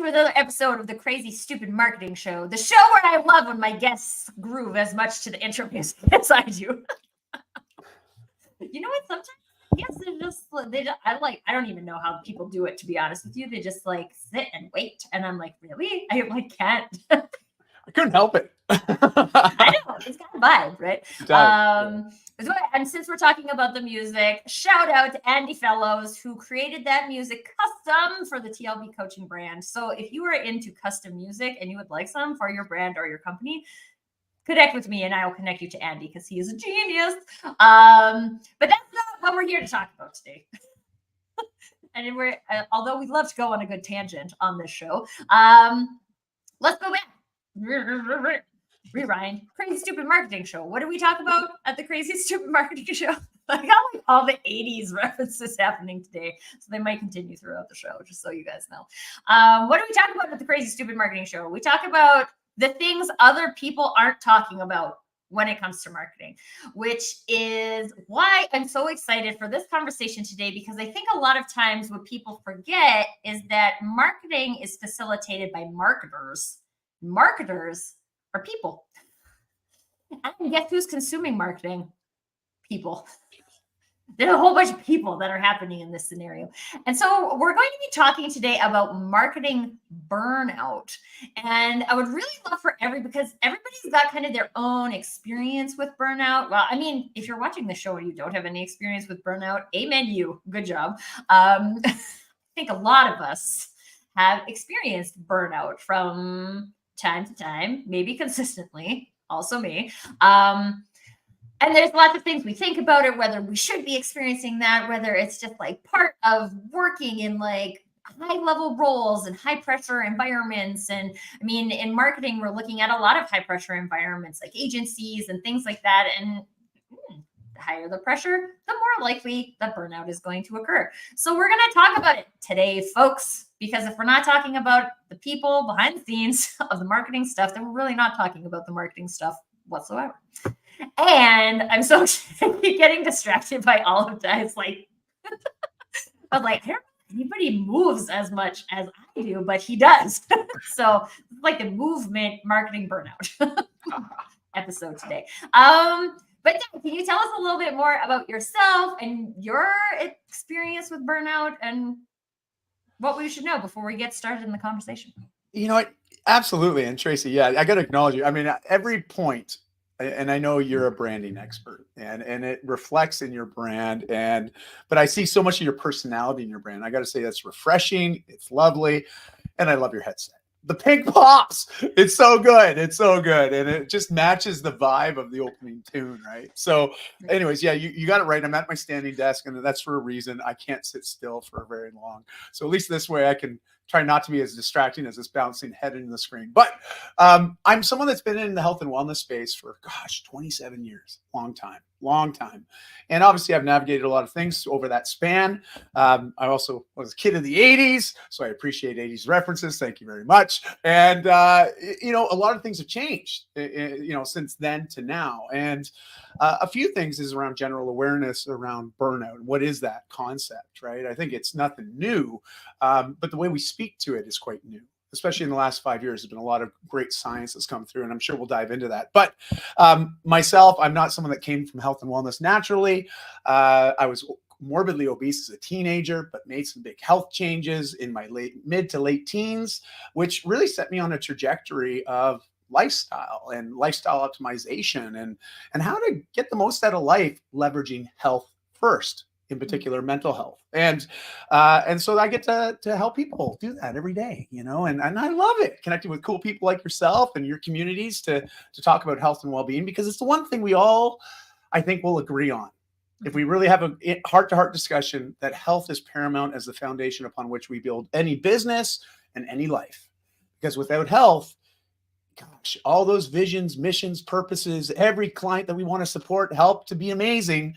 to another episode of the Crazy Stupid Marketing Show, the show where I love when my guests groove as much to the intro music as I do. You know what? Sometimes yes, I don't even know how people do it, to be honest with you. They just like sit and wait, and I'm like, really? I like can't. I couldn't help it. I know, it's got a vibe, right? It does. And since we're talking about the music, shout out to Andy Fellows, who created that music custom for the TLB coaching brand. So if you are into custom music and you would like some for your brand or your company, connect with me and I will connect you to Andy because he is a genius. But that's not what we're here to talk about today. And we're although we love to go on a good tangent on this show, let's go back. Rewind. Crazy Stupid Marketing Show. What do we talk about at the Crazy Stupid Marketing Show? I got like all the 80s references happening today, so they might continue throughout the show, just so you guys know. What do we talk about at the Crazy Stupid Marketing Show? We talk about the things other people aren't talking about when it comes to marketing, which is why I'm so excited for this conversation today, because I think a lot of times what people forget is that marketing is facilitated by marketers. Marketers are people. And guess who's consuming marketing? People. There's a whole bunch of people that are happening in this scenario. And so we're going to be talking today about marketing burnout. And I would really love for because everybody's got kind of their own experience with burnout. Well, I mean, if you're watching the show and you don't have any experience with burnout, amen you. Good job. I think a lot of us have experienced burnout from time to time, maybe consistently, also me. And there's lots of things we think about it, whether we should be experiencing that, whether it's just like part of working in like high level roles and high pressure environments. And I mean, in marketing, we're looking at a lot of high pressure environments like agencies and things like that. And the higher the pressure, the more likely that burnout is going to occur. So we're going to talk about it today, folks, because if we're not talking about the people behind the scenes of the marketing stuff, then we're really not talking about the marketing stuff whatsoever. And I'm so getting distracted by all of that. It's like, I was like, I don't know if anybody moves as much as I do, but he does. So it's like the movement marketing burnout episode today. But Dan, can you tell us a little bit more about yourself and your experience with burnout and what we should know before we get started in the conversation? You know what? Absolutely. And Tracy, yeah, I got to acknowledge you. I mean, at every point, and I know you're a branding expert and it reflects in your brand. But I see so much of your personality in your brand. I got to say that's refreshing. It's lovely. And I love your headset. The pink pops. It's so good. It's so good. And it just matches the vibe of the opening tune, right? So anyways, yeah, you got it right. I'm at my standing desk and that's for a reason. I can't sit still for very long. So at least this way I can try not to be as distracting as this bouncing head into the screen. But I'm someone that's been in the health and wellness space for, 27 years. Long time. And obviously I've navigated a lot of things over that span. I also was a kid of the 80s, so I appreciate 80s references. Thank you very much. And, a lot of things have changed, since then to now. And a few things is around general awareness around burnout. What is that concept, right? I think it's nothing new, but the way we speak to it is quite new. Especially in the last 5 years, there's been a lot of great science that's come through, and I'm sure we'll dive into that. But myself, I'm not someone that came from health and wellness naturally. I was morbidly obese as a teenager, but made some big health changes in my mid to late teens, which really set me on a trajectory of lifestyle and lifestyle optimization and how to get the most out of life, leveraging health first. In particular, mental health. And so I get to help people do that every day, and I love it, connecting with cool people like yourself and your communities to talk about health and well-being, because it's the one thing we all, I think, will agree on. If we really have a heart-to-heart discussion, that health is paramount as the foundation upon which we build any business and any life. Because without health, gosh, all those visions, missions, purposes, every client that we want to support, help to be amazing,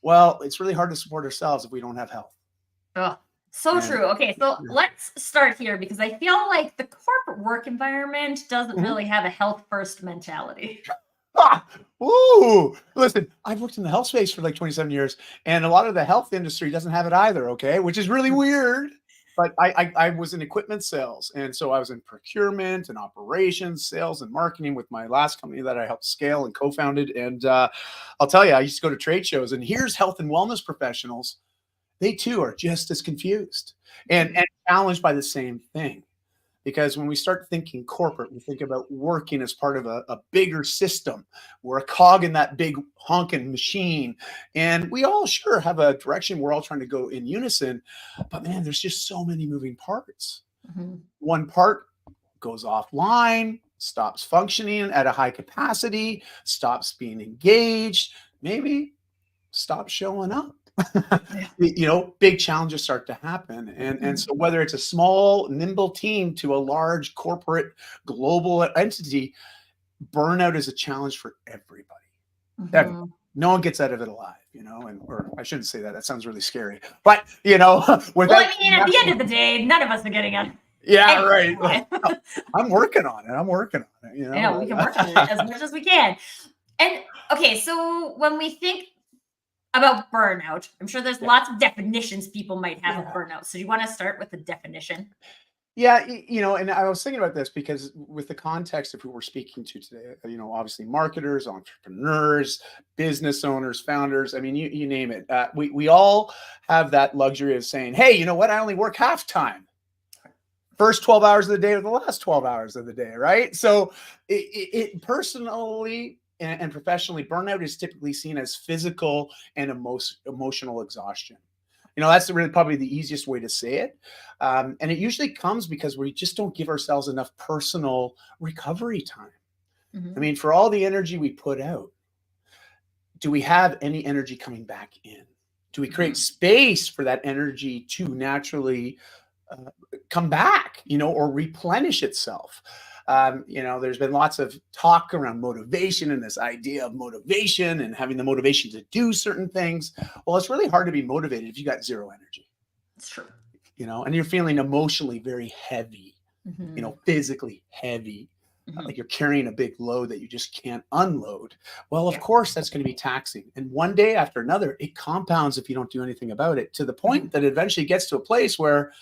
well, it's really hard to support ourselves if we don't have health. Oh, so true. Okay, so let's start here, because I feel like the corporate work environment doesn't really have a health first mentality. Listen, I've worked in the health space for like 27 years, and a lot of the health industry doesn't have it either, okay? Which is really weird. but I was in equipment sales. And so I was in procurement and operations, sales and marketing with my last company that I helped scale and co-founded. And I'll tell you, I used to go to trade shows, and here's health and wellness professionals. They too are just as confused and challenged by the same thing. Because when we start thinking corporate, we think about working as part of a bigger system. We're a cog in that big honking machine. And we all sure have a direction. We're all trying to go in unison. But man, there's just so many moving parts. Mm-hmm. One part goes offline, stops functioning at a high capacity, stops being engaged, maybe stops showing up. Big challenges start to happen. And so whether it's a small, nimble team to a large corporate global entity, burnout is a challenge for everybody. Everybody. No one gets out of it alive, or I shouldn't say that. That sounds really scary. But, at the end of the day, none of us are getting it. Yeah, right. I'm working on it. Yeah, we can work on it as much as we can. And okay, so when we think about burnout, I'm sure there's lots of definitions people might have of burnout. So you want to start with the definition? Yeah, and I was thinking about this because with the context of who we're speaking to today, obviously marketers, entrepreneurs, business owners, founders, I mean, you name it. We all have that luxury of saying, hey, you know what? I only work half time. First 12 hours of the day or the last 12 hours of the day, right? So it personally and professionally, burnout is typically seen as physical and emotional exhaustion. That's really probably the easiest way to say it. And it usually comes because we just don't give ourselves enough personal recovery time. Mm-hmm. I mean, for all the energy we put out, do we have any energy coming back in? Do we create space for that energy to naturally come back, or replenish itself? There's been lots of talk around motivation and this idea of motivation and having the motivation to do certain things. Well, it's really hard to be motivated if you got zero energy. It's true. And you're feeling emotionally very heavy, physically heavy, like you're carrying a big load that you just can't unload. Well, of course, that's going to be taxing. And one day after another, it compounds if you don't do anything about it, to the point that it eventually gets to a place where,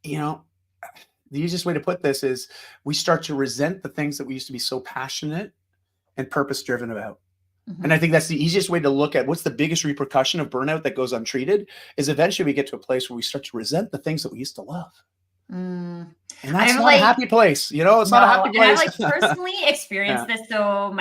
the easiest way to put this is we start to resent the things that we used to be so passionate and purpose-driven about. Mm-hmm. And I think that's the easiest way to look at what's the biggest repercussion of burnout that goes untreated is eventually we get to a place where we start to resent the things that we used to love. And that's not a happy place. It's not a happy place. And I've personally experienced this. So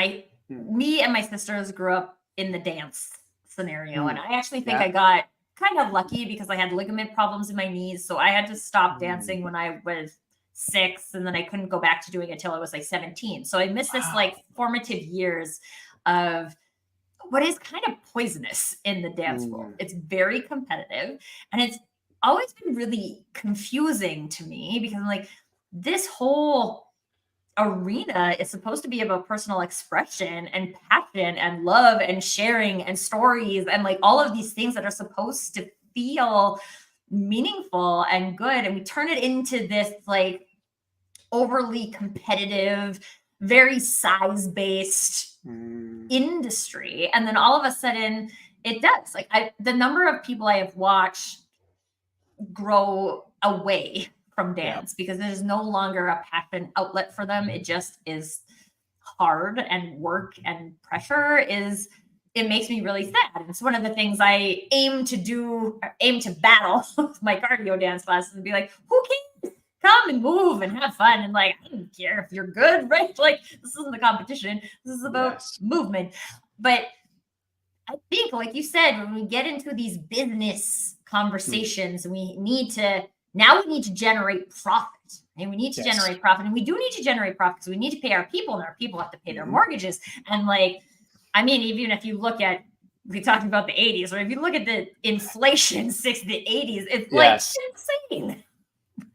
me and my sisters grew up in the dance scenario. And I actually think I got kind of lucky because I had ligament problems in my knees. So I had to stop dancing when I was 6, and then I couldn't go back to doing it till I was like 17. So I missed this formative years of what is kind of poisonous in the dance world. It's very competitive, and it's always been really confusing to me because I'm like, this whole arena is supposed to be about personal expression and passion and love and sharing and stories and like all of these things that are supposed to feel meaningful and good. And we turn it into this like overly competitive, very size-based industry. And then all of a sudden it does. Like the number of people I have watched grow away from dance because there's no longer a passion outlet for them. It just is hard, and work and pressure it makes me really sad. And it's one of the things I aim to battle with my cardio dance classes and be like, who cares? Come and move and have fun. And like, I don't care if you're good, right? Like, this isn't a competition. This is about movement. But I think, like you said, when we get into these business conversations, we need to generate profit. And we need to generate profit. And we do need to generate profit because we need to pay our people, and our people have to pay their mortgages. And like, I mean, even if you look at, we talked about the 80s, or if you look at the inflation since the 80s, it's like insane,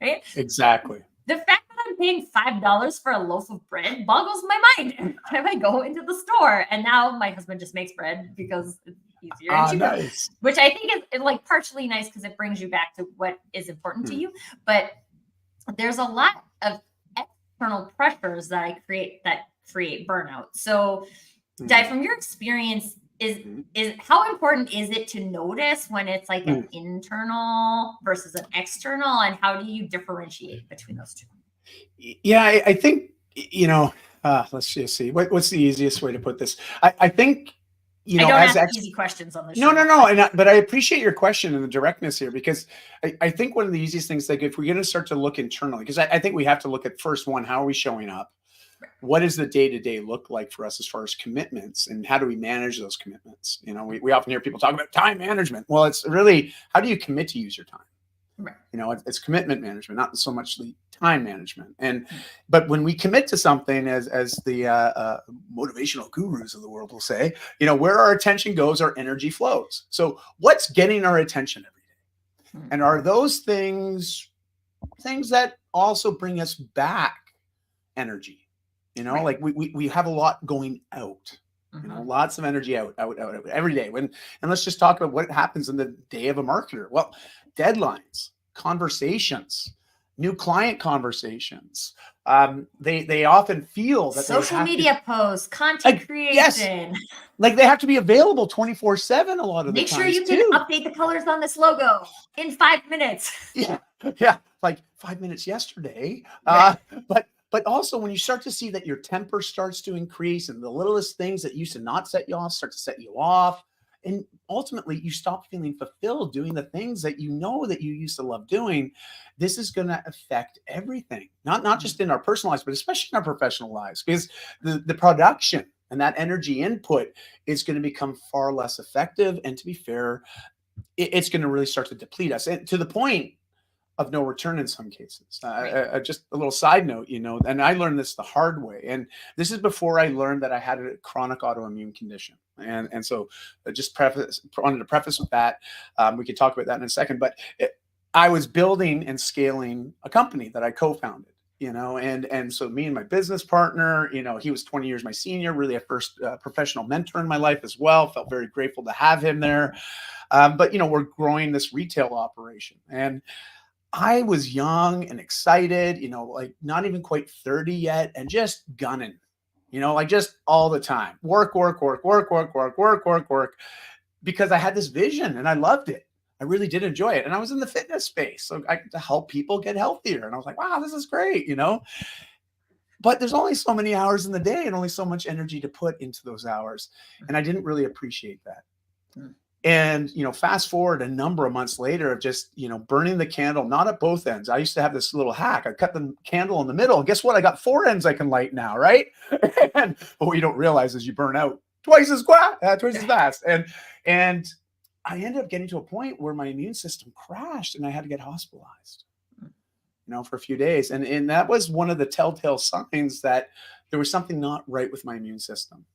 right? Exactly. The fact that I'm paying $5 for a loaf of bread boggles my mind. And I go into the store, and now my husband just makes bread because it's easier and cheaper, nice. Which I think is like partially nice because it brings you back to what is important to you. But there's a lot of external pressures that create burnout. So, Dai, from your experience is how important is it to notice when it's like an internal versus an external, and how do you differentiate between those two? Yeah, I think, let's just see. What's the easiest way to put this? I think, I don't as ask easy questions on the no, show. no. But I appreciate your question and the directness here, because I think one of the easiest things, like if we're going to start to look internally, because I think we have to look at first one, how are we showing up? What does the day-to-day look like for us as far as commitments, and how do we manage those commitments? We often hear people talk about time management. Well, it's really, how do you commit to use your time? Right. It's commitment management, not so much the time management. But when we commit to something, as the motivational gurus of the world will say, where our attention goes, our energy flows. So what's getting our attention every day? And are those things that also bring us back energy? Right. Like we have a lot going out. Lots of energy out every day. And let's just talk about what happens in the day of a marketer. Well, deadlines, conversations, new client conversations. They often feel that social media posts, content creation. Yes, like they have to be available 24/7 a lot of the Make times. sure you can update the colors on this logo in 5 minutes. Yeah, like 5 minutes yesterday. Right. But also, when you start to see that your temper starts to increase, and the littlest things that used to not set you off start to set you off, and ultimately you stop feeling fulfilled doing the things that that you used to love doing, this is going to affect everything, not just in our personal lives, but especially in our professional lives, because the production and that energy input is going to become far less effective. And to be fair, it's going to really start to deplete us, and to the point of no return in some cases. Just a little side note, and I learned this the hard way. And this is before I learned that I had a chronic autoimmune condition. And so just wanted to preface with that. We could talk about that in a second, but I was building and scaling a company that I co-founded, and so me and my business partner, he was 20 years my senior, really a first professional mentor in my life as well. Felt very grateful to have him there. But, we're growing this retail operation, and I was young and excited, like not even quite 30 yet, and just gunning, like just all the time. Work, because I had this vision and I loved it. I really did enjoy it. And I was in the fitness space, so I could help people get healthier. And I was like, wow, this is great, But there's only so many hours in the day and only so much energy to put into those hours. And I didn't really appreciate that. And, fast forward a number of months later of just, burning the candle, not at both ends. I used to have this little hack. I cut the candle in the middle. And guess what? I got 4 ends I can light now, right? But what you don't realize is you burn out twice as fast. And I ended up getting to a point where my immune system crashed and I had to get hospitalized, for a few days. And that was one of the telltale signs that there was something not right with my immune system.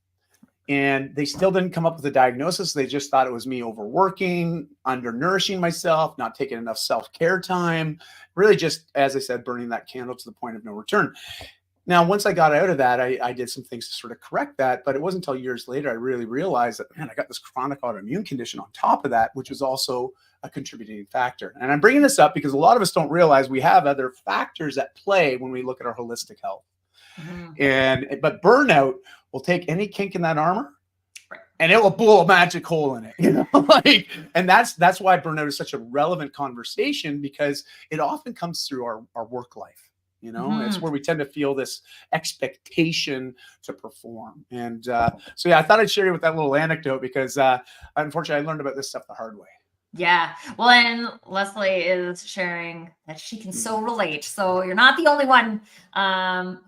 And they still didn't come up with a diagnosis. They just thought it was me overworking, undernourishing myself, not taking enough self-care time, really just, as I said, burning that candle to the point of no return. Now, once I got out of that, I did some things to sort of correct that. But it wasn't until years later I really realized that, man, I got this chronic autoimmune condition on top of that, which was also a contributing factor. And I'm bringing this up because a lot of us don't realize we have other factors at play when we look at our holistic health. But burnout will take any kink in that armor, and it will blow a magic hole in it, and that's why burnout is such a relevant conversation, because it often comes through our work life. It's where we tend to feel this expectation to perform. And so, yeah, I thought I'd share you with that little anecdote because unfortunately I learned about this stuff the hard way. Yeah. Well, and Leslie is sharing that she can so relate. So you're not the only one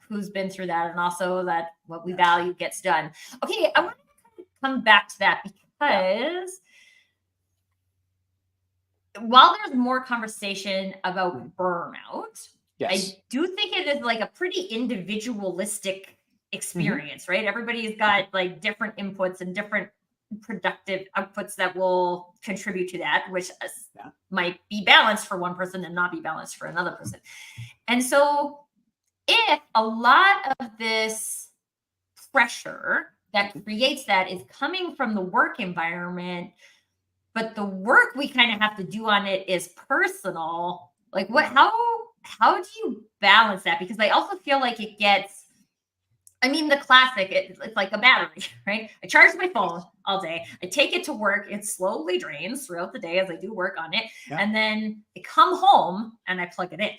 who's been through that, and also that what we value gets done. Okay, I want to come back to that because while there's more conversation about burnout, I do think it is like a pretty individualistic experience, right? Everybody's got like different inputs and different productive outputs that will contribute to that, which might be balanced for one person and not be balanced for another person. And so if a lot of this pressure that creates that is coming from the work environment, but the work we kind of have to do on it is personal, like how do you balance that? Because I also feel like it gets I mean, the classic, it's like a battery, right? I charge my phone all day. I take it to work. It slowly drains throughout the day as I do work on it. Yeah. And then I come home and I plug it in.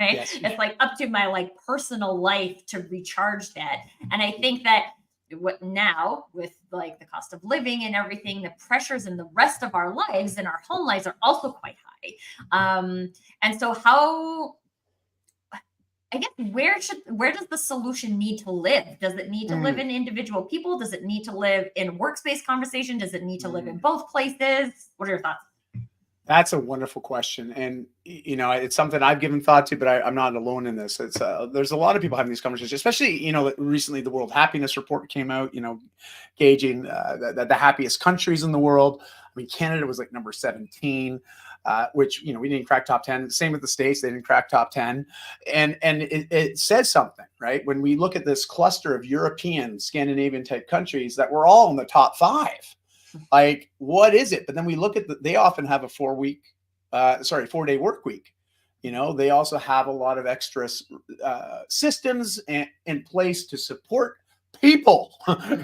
Right? Yes. It's like up to my like personal life to recharge that. And I think that what now with like the cost of living and everything, the pressures in the rest of our lives and our home lives are also quite high. And so how I guess where does the solution need to live? Does it need to live in individual people? Does it need to live in workspace conversation? Does it need to live in both places? What are your thoughts? That's a wonderful question, and you know, it's something I've given thought to, but I'm not alone in this. It's there's a lot of people having these conversations, especially you know, recently the World Happiness Report came out, you know, gauging the happiest countries in the world. I mean, Canada was like number 17. Which you know we didn't crack top 10. Same with the States, they didn't crack top 10, and it says something, right? When we look at this cluster of European, Scandinavian type countries that we're all in the top 5, like what is it? But then we look at they often have a 4-day work week. You know, they also have a lot of extra systems in place to support people,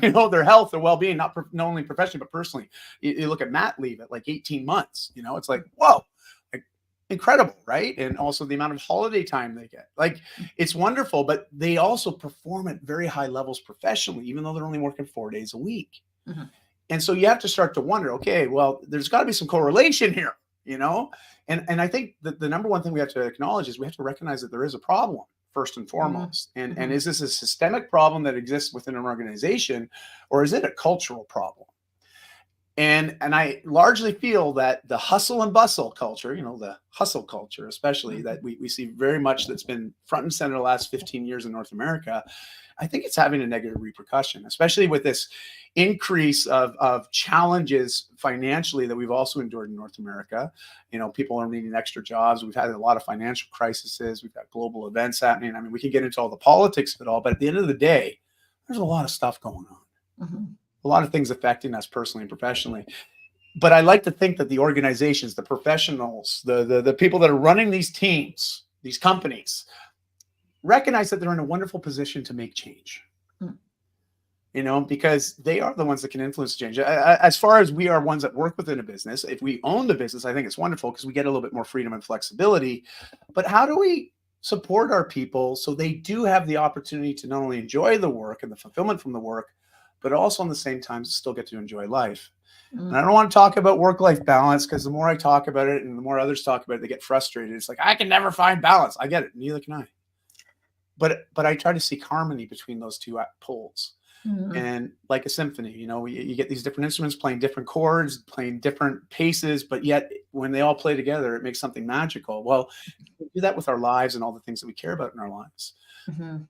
you know, their health, their well-being, not only professionally, but personally. You look at mat leave at like 18 months, you know, it's like, whoa, like, incredible, right? And also the amount of holiday time they get. Like, it's wonderful, but they also perform at very high levels professionally, even though they're only working 4 days a week. Mm-hmm. And so you have to start to wonder, okay, well, there's got to be some correlation here, you know? And I think that the number one thing we have to acknowledge is we have to recognize that there is a problem, first and foremost. And is this a systemic problem that exists within an organization, or is it a cultural problem? And I largely feel that the hustle and bustle culture, you know, the hustle culture, especially that we see very much that's been front and center the last 15 years in North America, I think it's having a negative repercussion, especially with this increase of challenges financially that we've also endured in North America. You know, people are needing extra jobs. We've had a lot of financial crises. We've got global events happening. I mean, we can get into all the politics of it all, but at the end of the day, there's a lot of stuff going on. A lot of things affecting us personally and professionally. But I like to think that the organizations, the professionals, the people that are running these teams, these companies, recognize that they're in a wonderful position to make change. You know, because they are the ones that can influence change. As far as we are ones that work within a business, if we own the business, I think it's wonderful because we get a little bit more freedom and flexibility. But how do we support our people so they do have the opportunity to not only enjoy the work and the fulfillment from the work, but also on the same time still get to enjoy life? And I don't want to talk about work-life balance because the more I talk about it and the more others talk about it, they get frustrated. It's like, I can never find balance. I get it. Neither can I. But I try to seek harmony between those two poles. And like a symphony, you know, you get these different instruments playing different chords, playing different paces, but yet when they all play together, it makes something magical. Well, we do that with our lives and all the things that we care about in our lives.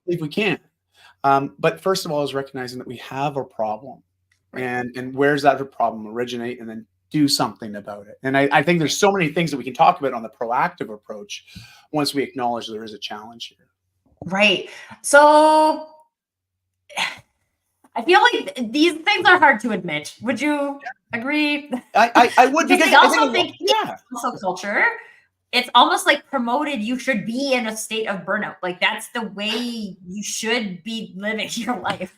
If we can. But first of all, is recognizing that we have a problem, and where's that problem originate, and then do something about it. And I think there's so many things that we can talk about on the proactive approach once we acknowledge there is a challenge here. Right. So I feel like these things are hard to admit. Would you agree? I would, because I also think hustle culture, it's almost like promoted. You should be in a state of burnout. Like that's the way you should be living your life.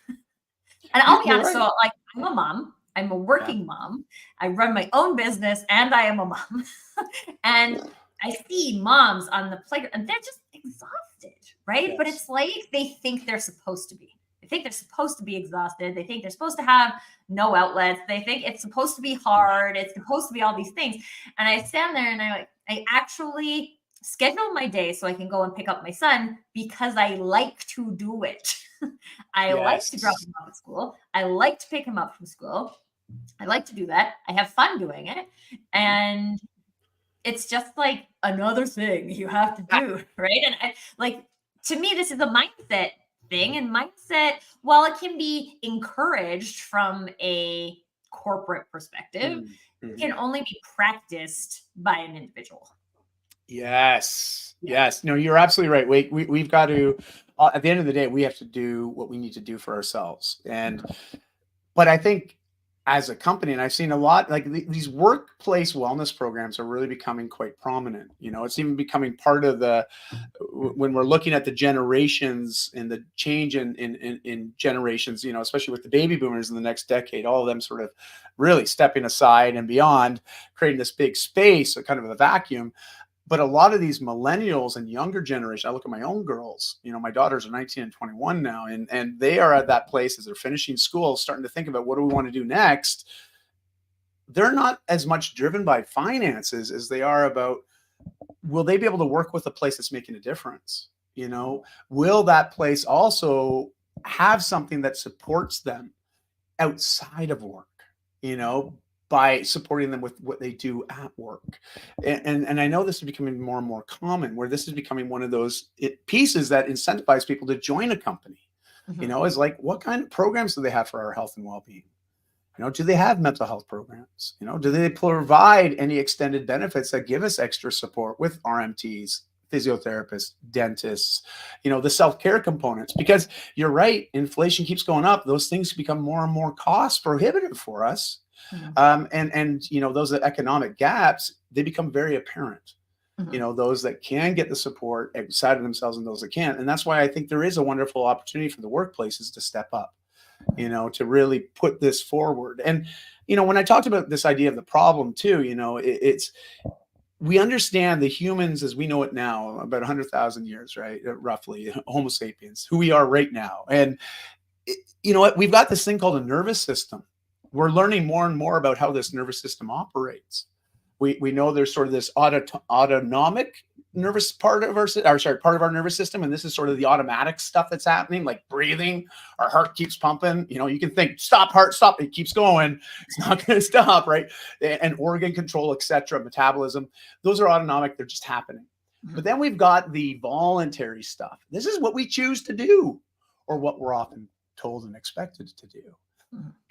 And I'll be honest. Right. So like I'm a mom. I'm a working mom. I run my own business and I am a mom. And I see moms on the playground and they're just exhausted, right? Yes. But it's like they think they're supposed to be. They think they're supposed to be exhausted. They think they're supposed to have no outlets. They think it's supposed to be hard. It's supposed to be all these things. And I stand there and I actually schedule my day so I can go and pick up my son because I like to do it. I like to drop him off at school. I like to pick him up from school. I like to do that. I have fun doing it. And it's just like another thing you have to do, right? And to me, this is a mindset thing, and mindset, while it can be encouraged from a corporate perspective, it can only be practiced by an individual. Yes. No, you're absolutely right. We've got to, at the end of the day, we have to do what we need to do for ourselves. But I think as a company, and I've seen a lot like these workplace wellness programs are really becoming quite prominent. It's even becoming part of the when we're looking at the generations and the change in generations, especially with the baby boomers in the next decade, all of them sort of really stepping aside and beyond, creating this big space, a kind of a vacuum. But a lot of these millennials and younger generation, I look at my own girls, my daughters are 19 and 21 now, and they are at that place as they're finishing school, starting to think about what do we want to do next. They're not as much driven by finances as they are about, will they be able to work with a place that's making a difference? Will that place also have something that supports them outside of work, by supporting them with what they do at work. And I know this is becoming more and more common, where this is becoming one of those pieces that incentivize people to join a company, is like, what kind of programs do they have for our health and well-being? Do they have mental health programs? Do they provide any extended benefits that give us extra support with RMTs, physiotherapists, dentists, the self-care components? Because you're right, inflation keeps going up. Those things become more and more cost prohibitive for us. And those economic gaps, they become very apparent. Those that can get the support outside of themselves and those that can't. And that's why I think there is a wonderful opportunity for the workplaces to step up, to really put this forward. And, when I talked about this idea of the problem too, we understand the humans as we know it now, about 100,000 years, right? Roughly, Homo sapiens, who we are right now. And you know what? We've got this thing called a nervous system. We're learning more and more about how this nervous system operates. We know there's sort of this autonomic nervous part of our nervous system, and this is sort of the automatic stuff that's happening, like breathing. Our heart keeps pumping. You can think, stop, heart, stop. It keeps going. It's not going to stop, right? And organ control, etc., metabolism. Those are autonomic. They're just happening. But then we've got the voluntary stuff. This is what we choose to do, or what we're often told and expected to do.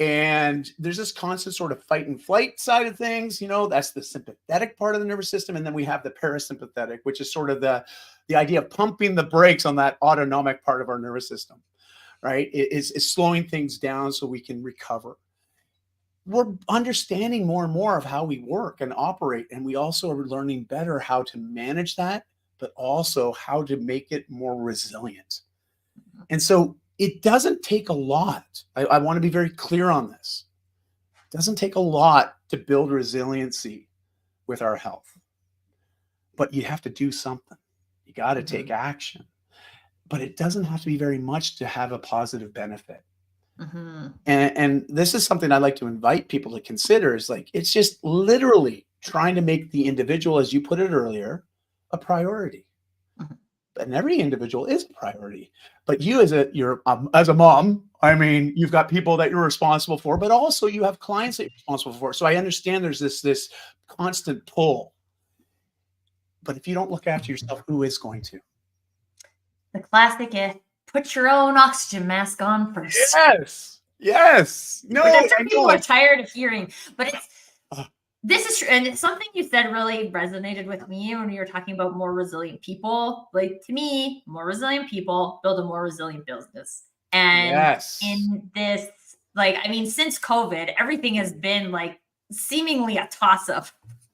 And there's this constant sort of fight and flight side of things, that's the sympathetic part of the nervous system. And then we have the parasympathetic, which is sort of the idea of pumping the brakes on that autonomic part of our nervous system, right? It's slowing things down so we can recover. We're understanding more and more of how we work and operate. And we also are learning better how to manage that, but also how to make it more resilient. And so it doesn't take a lot. I want to be very clear on this. It doesn't take a lot to build resiliency with our health, but you have to do something. You got to take action, but it doesn't have to be very much to have a positive benefit. And this is something I like to invite people to consider, is like, it's just literally trying to make the individual, as you put it earlier, a priority. And every individual is a priority, but you as a mom, you've got people that you're responsible for, but also you have clients that you're responsible for. So I understand there's this constant pull, but if you don't look after yourself, who is going to? The classic, put your own oxygen mask on first. Yes. No, but that's what people are tired of hearing, but it's, this is true. And it's something you said really resonated with me when you were talking about more resilient people. Like, to me, more resilient people build a more resilient business. And in this, since COVID, everything has been like seemingly a toss-up,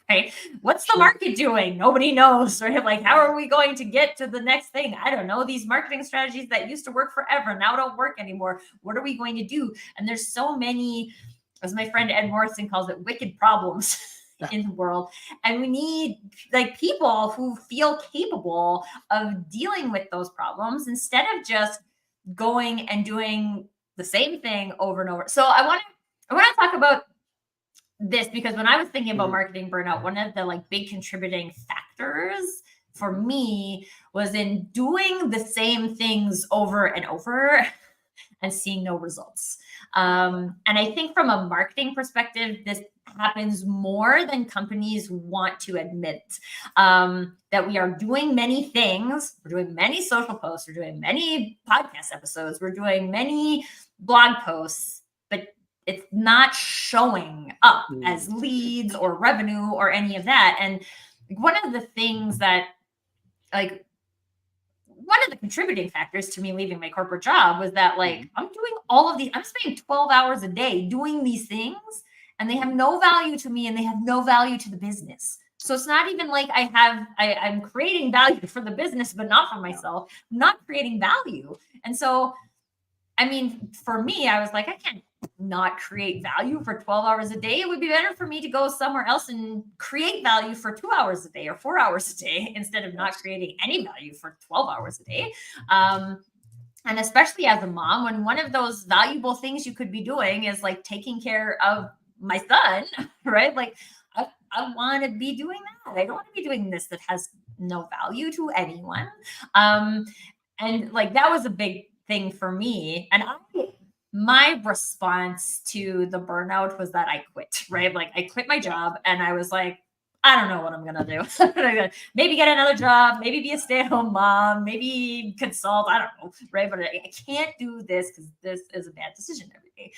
right? What's the market doing? Nobody knows, right? Like, how are we going to get to the next thing? I don't know. These marketing strategies that used to work forever now don't work anymore. What are we going to do? And there's so many, as my friend Ed Morrison calls it, wicked problems in the world. And we need people who feel capable of dealing with those problems instead of just going and doing the same thing over and over. So I want to talk about this, because when I was thinking about marketing burnout, one of the big contributing factors for me was in doing the same things over and over and seeing no results. And I think from a marketing perspective, this happens more than companies want to admit, that we are doing many things. We're doing many social posts. We're doing many podcast episodes. We're doing many blog posts, but it's not showing up as leads or revenue or any of that. And one of the things that one of the contributing factors to me leaving my corporate job was that like I'm doing all of these, I'm spending 12 hours a day doing these things and they have no value to me and they have no value to the business. So it's not even like I'm creating value for the business, but not for myself. I'm not creating value. And so, I mean, for me, I was like, I can't not create value for 12 hours a day. It would be better for me to go somewhere else and create value for 2 hours a day or 4 hours a day instead of not creating any value for 12 hours a day. And especially as a mom, when one of those valuable things you could be doing is like taking care of my son, right? Like I want to be doing that. I don't want to be doing this that has no value to anyone. And like that was a big thing for me. And my response to the burnout was that I quit, right? Like I quit my job and I was like, I don't know what I'm going to do. Maybe get another job, maybe be a stay-at-home mom, maybe consult. I don't know, right? But I can't do this because this is a bad decision every day.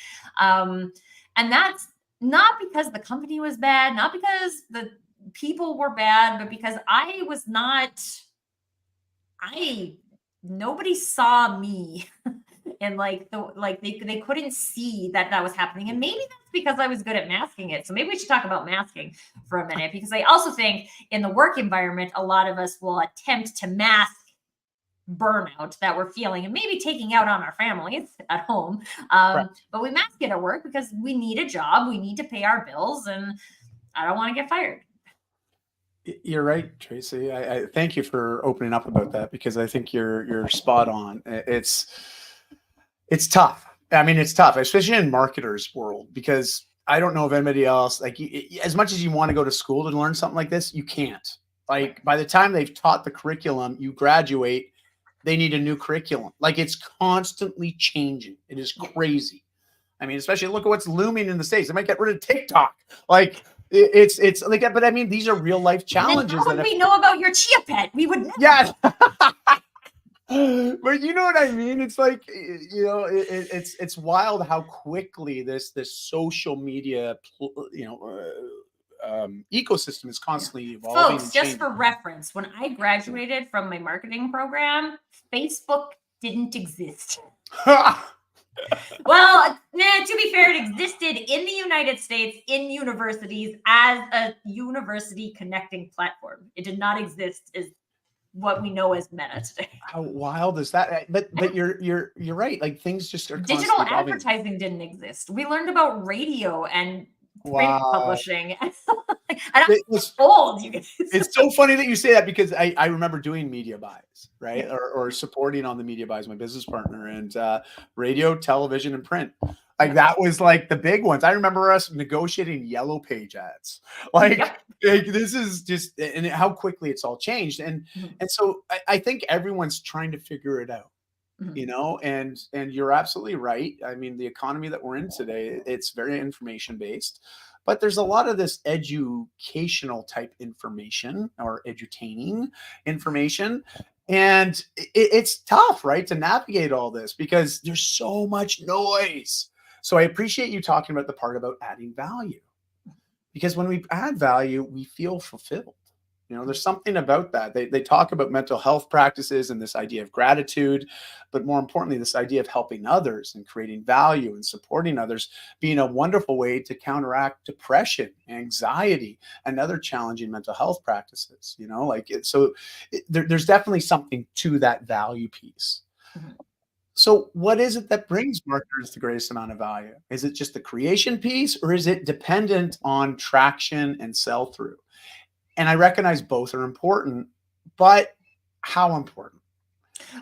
And that's not because the company was bad, not because the people were bad, but because nobody saw me. And they couldn't see that was happening. And maybe that's because I was good at masking it. So maybe we should talk about masking for a minute, because I also think in the work environment, a lot of us will attempt to mask burnout that we're feeling and maybe taking out on our families at home. But we mask it at work because we need a job, we need to pay our bills, and I don't want to get fired. You're right, Tracy. I thank you for opening up about that, because I think you're spot on. It's tough. I mean, it's tough, especially in marketers' world, because I don't know if anybody else, like as much as you want to go to school to learn something like this, you can't. Like by the time they've taught the curriculum, you graduate, they need a new curriculum. Like it's constantly changing. It is crazy. I mean, especially look at what's looming in the States. They might get rid of TikTok. Like it's like that. But I mean, these are real life challenges. How would we know about your chia pet? We would never. Yeah. But you know what I mean? It's like, you know, it's wild how quickly this social media, ecosystem is constantly evolving. Folks, just for reference, when I graduated from my marketing program, Facebook didn't exist. Well, to be fair, it existed in the United States in universities as a university connecting platform. It did not exist as what we know as Meta today. How wild is that? But you're right. Like things just are digital advertising didn't exist. We learned about radio and print publishing. And I'm old, you guys. It's so funny that you say that, because I remember doing media buys, right? Or supporting on the media buys, my business partner, and radio, television, and print. Like that was like the big ones. I remember us negotiating yellow page ads. Like this is just, and how quickly it's all changed. And so I think everyone's trying to figure it out, you know, and you're absolutely right. I mean, the economy that we're in today, it's very information based, but there's a lot of this educational type information or edutaining information. And it's tough, right, to navigate all this because there's so much noise. So I appreciate you talking about the part about adding value, because when we add value, we feel fulfilled. You know, there's something about that. They talk about mental health practices and this idea of gratitude, but more importantly, this idea of helping others and creating value and supporting others being a wonderful way to counteract depression, anxiety, and other challenging mental health practices. You know, like there's definitely something to that value piece. So what is it that brings marketers the greatest amount of value? Is it just the creation piece, or is it dependent on traction and sell through? And I recognize both are important, but how important?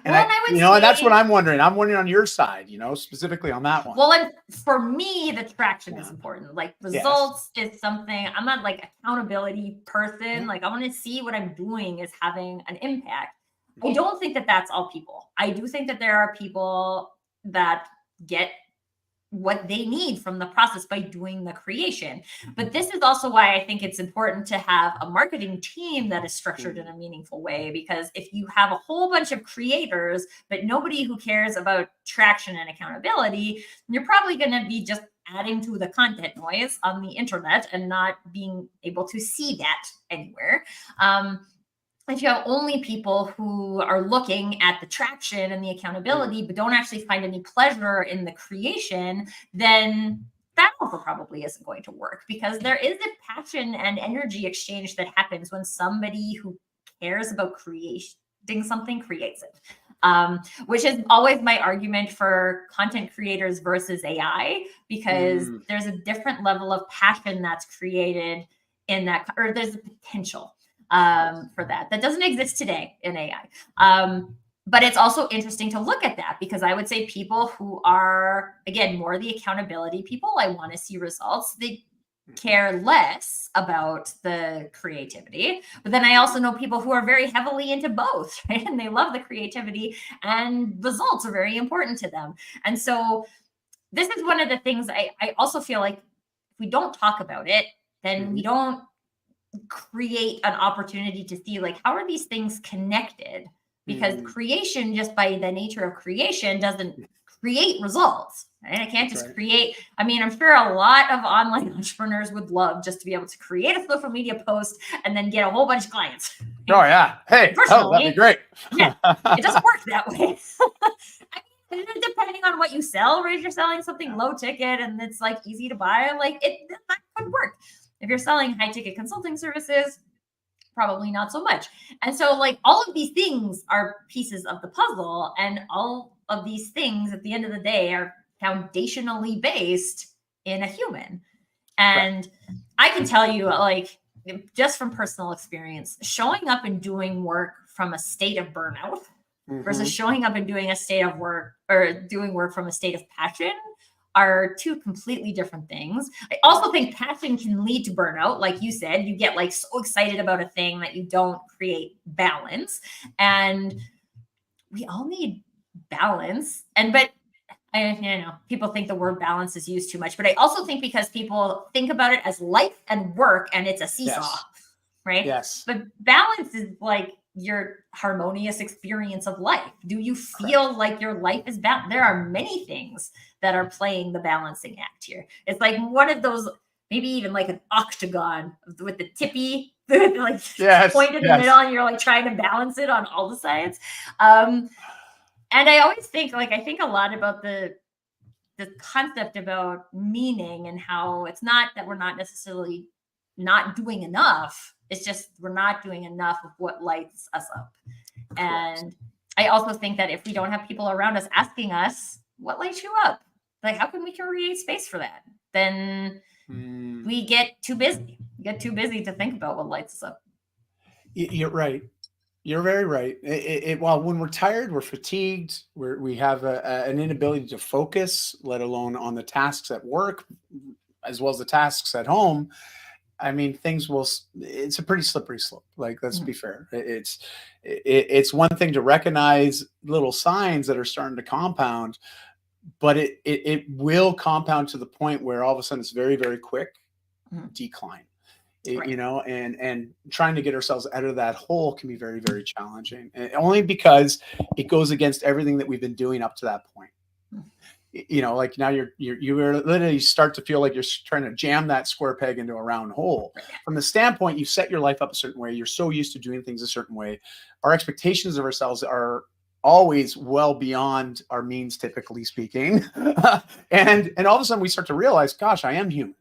And and that's what I'm wondering. I'm wondering on your side, you know, specifically on that one. Well, and for me, the traction is important. Like results is something, I'm not like accountability person. Like I want to see what I'm doing is having an impact. I don't think that that's all people. I do think that there are people that get what they need from the process by doing the creation. But this is also why I think it's important to have a marketing team that is structured in a meaningful way, because if you have a whole bunch of creators, but nobody who cares about traction and accountability, you're probably going to be just adding to the content noise on the internet and not being able to see that anywhere. if you have only people who are looking at the traction and the accountability, but don't actually find any pleasure in the creation, then that also probably isn't going to work, because there is a passion and energy exchange that happens when somebody who cares about creating something creates it. Which is always my argument for content creators versus AI, because there's a different level of passion that's created in that, or there's a potential for that doesn't exist today in AI. But it's also interesting to look at that, because I would say people who are, again, more the accountability people, I want to see results, they care less about the creativity. But then I also know people who are very heavily into both, right? And they love the creativity and results are very important to them. And so this is one of the things I also feel like, if we don't talk about it, then we don't create an opportunity to see, like, how are these things connected? Because creation, just by the nature of creation, doesn't create results. Right? I can't just create. I mean, I'm sure a lot of online entrepreneurs would love just to be able to create a social media post and then get a whole bunch of clients. Oh yeah. Hey, that'd be great. Yeah, it doesn't work that way. I mean, depending on what you sell, right? If you're selling something low ticket and it's like easy to buy, like that could work. If you're selling high ticket consulting services, probably not so much. And so, like, all of these things are pieces of the puzzle, and all of these things at the end of the day are foundationally based in a human. And I can tell you, like, just from personal experience, showing up and doing work from a state of burnout versus showing up and doing a state of work, or doing work from a state of passion, are two completely different things. I also think passion can lead to burnout. Like you said, you get like so excited about a thing that you don't create balance. And we all need balance. But I know people think the word balance is used too much, but I also think because people think about it as life and work and it's a seesaw, right? Yes. But balance is like your harmonious experience of life. Do you feel like your life is balanced? There are many things that are playing the balancing act here. It's like one of those, maybe even like an octagon with the tippy, like point in the middle, and you're like trying to balance it on all the sides. And I always think, like, I think a lot about the concept about meaning, and how it's not that we're not necessarily not doing enough. It's just we're not doing enough of what lights us up. And I also think that if we don't have people around us asking us, what lights you up? Like, how can we create space for that? Then we get too busy. We get too busy to think about what lights us up. You're right. You're very right. Well, when we're tired, we're fatigued, we have an inability to focus, let alone on the tasks at work, as well as the tasks at home. I mean, it's a pretty slippery slope. Like, let's be fair. It's one thing to recognize little signs that are starting to compound, but it will compound to the point where all of a sudden it's very, very quick decline. You know, and trying to get ourselves out of that hole can be very, very challenging, and only because it goes against everything that we've been doing up to that point. You know, like now you literally start to feel like you're trying to jam that square peg into a round hole. From the standpoint, you set your life up a certain way. You're so used to doing things a certain way. Our expectations of ourselves are always well beyond our means, typically speaking. and all of a sudden we start to realize, gosh, I am human.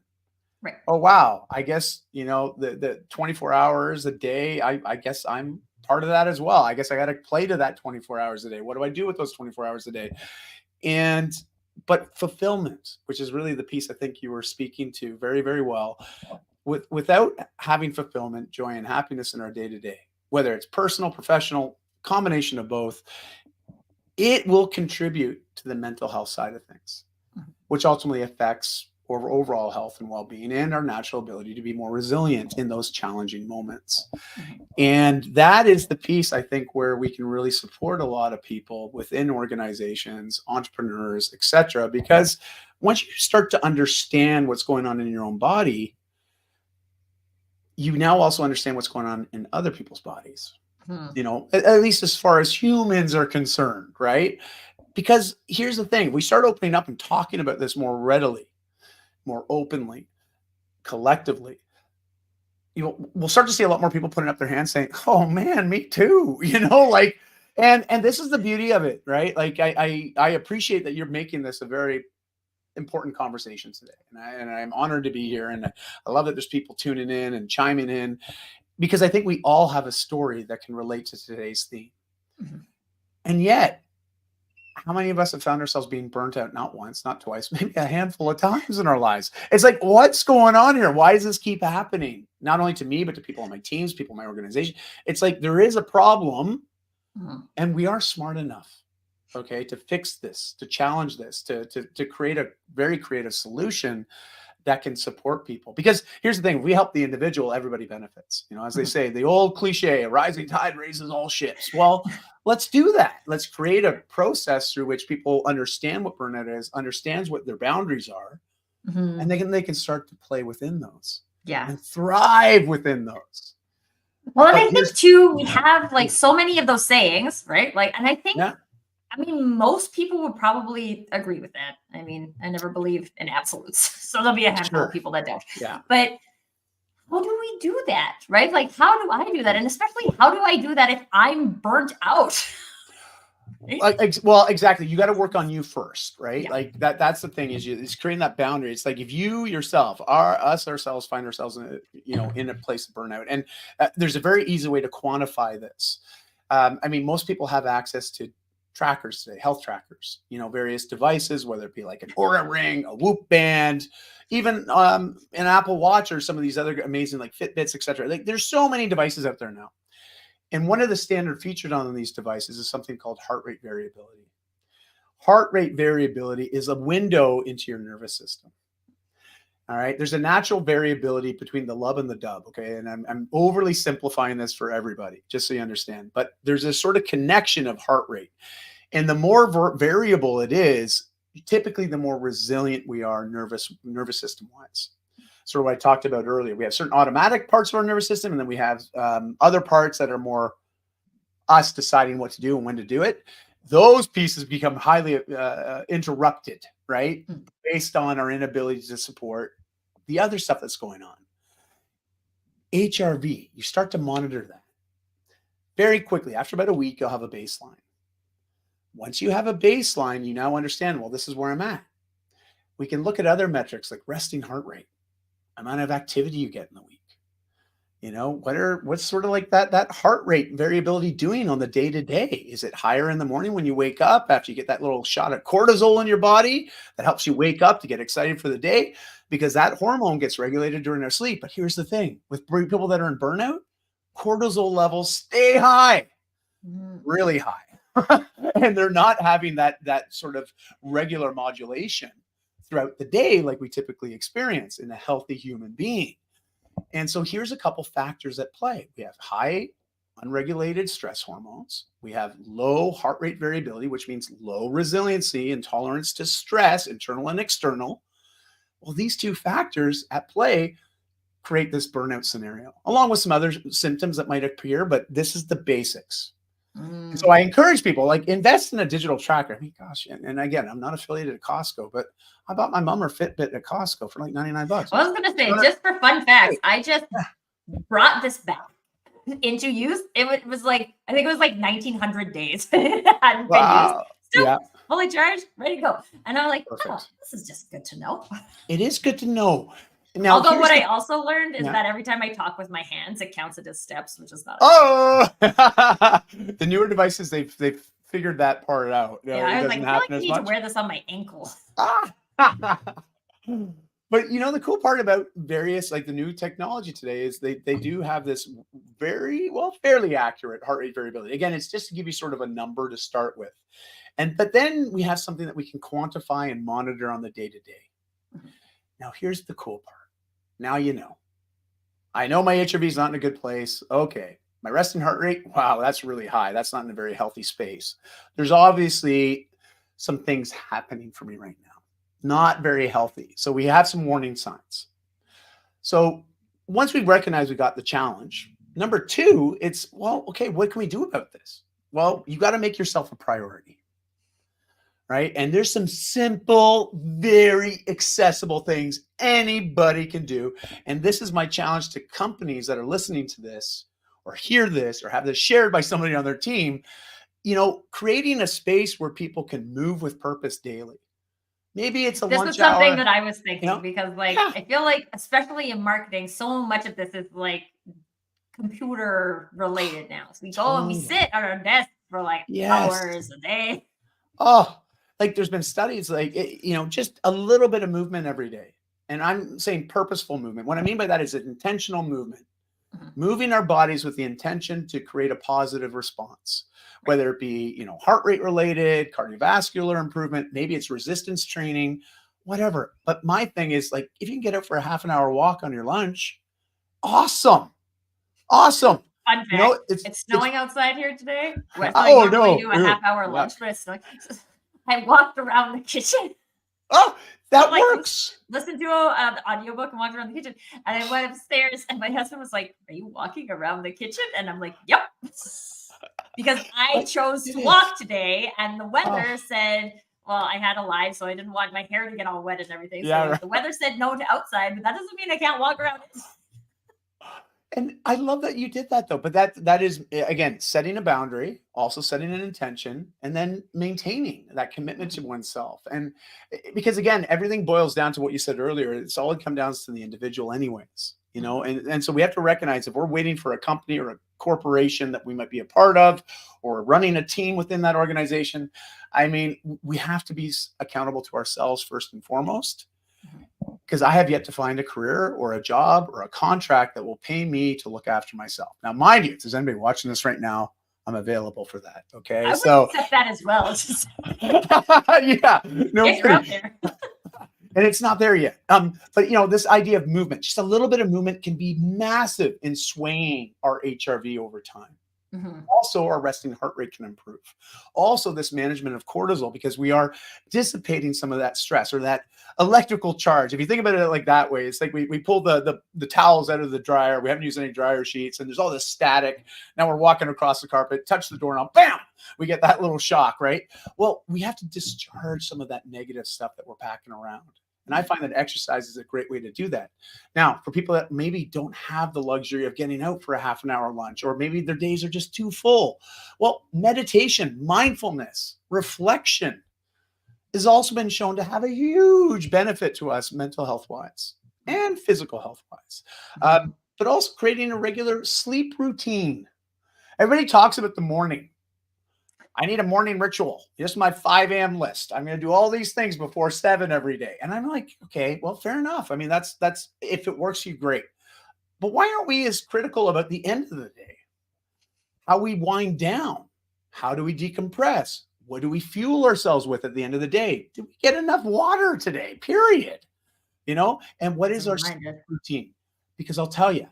Right. Oh, wow. I guess, you know, the 24 hours a day, I guess I'm part of that as well. I guess I got to play to that 24 hours a day. What do I do with those 24 hours a day? But fulfillment, which is really the piece I think you were speaking to very, very well, without having fulfillment, joy, and happiness in our day to day, whether it's personal, professional, combination of both, it will contribute to the mental health side of things, which ultimately affects our overall health and well-being and our natural ability to be more resilient in those challenging moments. And that is the piece, I think, where we can really support a lot of people within organizations, entrepreneurs, etc. Because once you start to understand what's going on in your own body, you now also understand what's going on in other people's bodies. You know, at least as far as humans are concerned, right? Because here's the thing, we start opening up and talking about this more readily, more openly, collectively, we'll start to see a lot more people putting up their hands saying, "Oh man, me too." Like, and this is the beauty of it, right? Like, I appreciate that you're making this a very important conversation today, and I'm honored to be here, and I love that there's people tuning in and chiming in, because I think we all have a story that can relate to today's theme. Mhm. And yet, how many of us have found ourselves being burnt out not once, not twice, maybe a handful of times in our lives? It's like, what's going on here? Why does this keep happening? Not only to me, but to people on my teams, people in my organization. It's like there is a problem, Mhm. and we are smart enough, okay, to fix this, to challenge this, to create a very creative solution that can support people. Because here's the thing, if we help the individual, everybody benefits. As they Mhm. say, the old cliche, a rising tide raises all ships. Well, let's do that. Let's create a process through which people understand what burnout is, understands what their boundaries are, and Mhm. they can start to play within those Yeah. and thrive within those. Well, and But I think here's too, we have like so many of those sayings, right? Like, and yeah, I mean, most people would probably agree with that. I mean, I never believe in absolutes. So there'll be a handful of sure. people that don't. Yeah. But how do we do that? Right? Like, how do I do that? And especially, how do I do that if I'm burnt out? Right? Well, exactly. You got to work on you first, right? Yeah. Like that's the thing, is creating that boundary. It's like if you yourself ourselves find ourselves in a place of burnout, and there's a very easy way to quantify this. I mean, most people have access to trackers today, health trackers, various devices, whether it be like an Aura Ring, a Whoop Band, even an Apple Watch, or some of these other amazing like Fitbits, etc. Like there's so many devices out there now. And one of the standard featured on these devices is something called heart rate variability. Heart rate variability is a window into your nervous system. All right. There's a natural variability between the lub and the dub. Okay. And I'm overly simplifying this for everybody, just so you understand. But there's a sort of connection of heart rate. And the more variable it is, typically the more resilient we are nervous system wise. Sort of what I talked about earlier. We have certain automatic parts of our nervous system, and then we have other parts that are more us deciding what to do and when to do it. Those pieces become highly interrupted, right? Mm. Based on our inability to support the other stuff that's going on. HRV, you start to monitor that. Very quickly, after about a week, you'll have a baseline. Once you have a baseline, you now understand, well, this is where I'm at. We can look at other metrics like resting heart rate, amount of activity you get in the week. What's sort of like that heart rate variability doing on the day to day? Is it higher in the morning when you wake up after you get that little shot of cortisol in your body that helps you wake up to get excited for the day? Because that hormone gets regulated during our sleep. But here's the thing, with people that are in burnout, cortisol levels stay high, Mhm. really high. And they're not having that sort of regular modulation throughout the day like we typically experience in a healthy human being. And so here's a couple factors at play. We have high unregulated stress hormones. We have low heart rate variability, which means low resiliency and tolerance to stress, internal and external. Well, these two factors at play create this burnout scenario, along with some other symptoms that might appear, but this is the basics. And so Mm. I encourage people, like, invest in a digital tracker. I mean, gosh, and again, I'm not affiliated at Costco, but I bought my mom her Fitbit at Costco for like $99. I was going to say, Sure. just for fun facts, Hey, I just brought this back into use. Was like, I think it was like 1900 days. It hadn't been used. wow. Still Yeah, fully charged, ready to go. And I'm like, oh, perfect. this is just good to know. It is good to know. Now, Although here's what the I also learned is yeah. that every time I talk with my hands, it counts it as steps, which is not a Oh, the newer devices, they've figured that part out. yeah. It I was like, doesn't I feel like happen I as need to much. wear this on my ankle. Ah. But the cool part about various, like the new technology today, is they do have this very fairly accurate heart rate variability. Again, it's just to give you sort of a number to start with. But then we have something that we can quantify and monitor on the day to day. Mhm. Now, here's the cool part. Now I know my HRV is not in a good place. Okay. My resting heart rate, wow, that's really high. That's not in a very healthy space. There's obviously some things happening for me right now. Not very healthy. So we have some warning signs. So once we recognize we got the challenge, number two, it's, well, okay, what can we do about this? Well, you got to make yourself a priority. right? And there's some simple, very accessible things anybody can do. And this is my challenge to companies that are listening to this or hear this or have this shared by somebody on their team, creating a space where people can move with purpose daily. Maybe it's a This lunch was something hour. that I was thinking because, like, Yeah. I feel like, especially in marketing, so much of this is like computer related now. So we go and we Totally. sit at our desk for like Yes. hours a day. Oh, like there's been studies like, just a little bit of movement every day. And I'm saying purposeful movement. What I mean by that is an intentional movement, Mhm. moving our bodies with the intention to create a positive response, Right. whether it be, heart rate related, cardiovascular improvement, maybe it's resistance training, whatever. But my thing is like, if you can get out for a half an hour walk on your lunch, awesome. Awesome. Fun fact, It's, it's snowing outside here today. So I oh normally no. do a Ew, half-hour yeah. lunch, but it's snowing. I walked around the kitchen. Oh, that Like, works. Listen to the audiobook and walked around the kitchen. And I went upstairs and my husband was like, "Are you walking around the kitchen?" And I'm like, "Yep." Because I chose It to is. walk today and the weather Oh. said, well, I had a live, so I didn't want my hair to get all wet and everything. Yeah, So right. the weather said no to outside, but that doesn't mean I can't walk around. And I love that you did that though. But that is again setting a boundary, also setting an intention, and then maintaining that commitment to oneself. And because again, everything boils down to what you said earlier. It's all come down to the individual, anyways. And so we have to recognize if we're waiting for a company or a corporation that we might be a part of, or running a team within that organization. I mean, we have to be accountable to ourselves first and foremost. Because I have yet to find a career or a job or a contract that will pay me to look after myself. Now, mind you, if there's anybody watching this right now, I'm available for that. Okay. I would So, accept that as well. It's just, yeah, no if you're out kidding. there. And it's not there yet. But this idea of movement, just a little bit of movement can be massive in swaying our HRV over time. Mhm. Also, our resting heart rate can improve. Also, this management of cortisol, because we are dissipating some of that stress or that electrical charge. If you think about it like that way, it's like we pull the towels out of the dryer. We haven't used any dryer sheets, and there's all this static. Now we're walking across the carpet, touch the doorknob, bam, we get that little shock, right? Well, we have to discharge some of that negative stuff that we're packing around. And I find that exercise is a great way to do that. Now, for people that maybe don't have the luxury of getting out for a half an hour lunch, or maybe their days are just too full, well, meditation, mindfulness, reflection has also been shown to have a huge benefit to us mental health wise and physical health wise. But also creating a regular sleep routine. Everybody talks about the morning. I need a morning ritual. Here's my 5 a.m. list. I'm going to do all these things before 7 every day. And I'm like, okay, well, fair enough. I mean, that's if it works for you, great. But why aren't we as critical about the end of the day? How we wind down? How do we decompress? What do we fuel ourselves with at the end of the day? Did we get enough water today? Period. And what is our sleep routine? Because I'll tell you,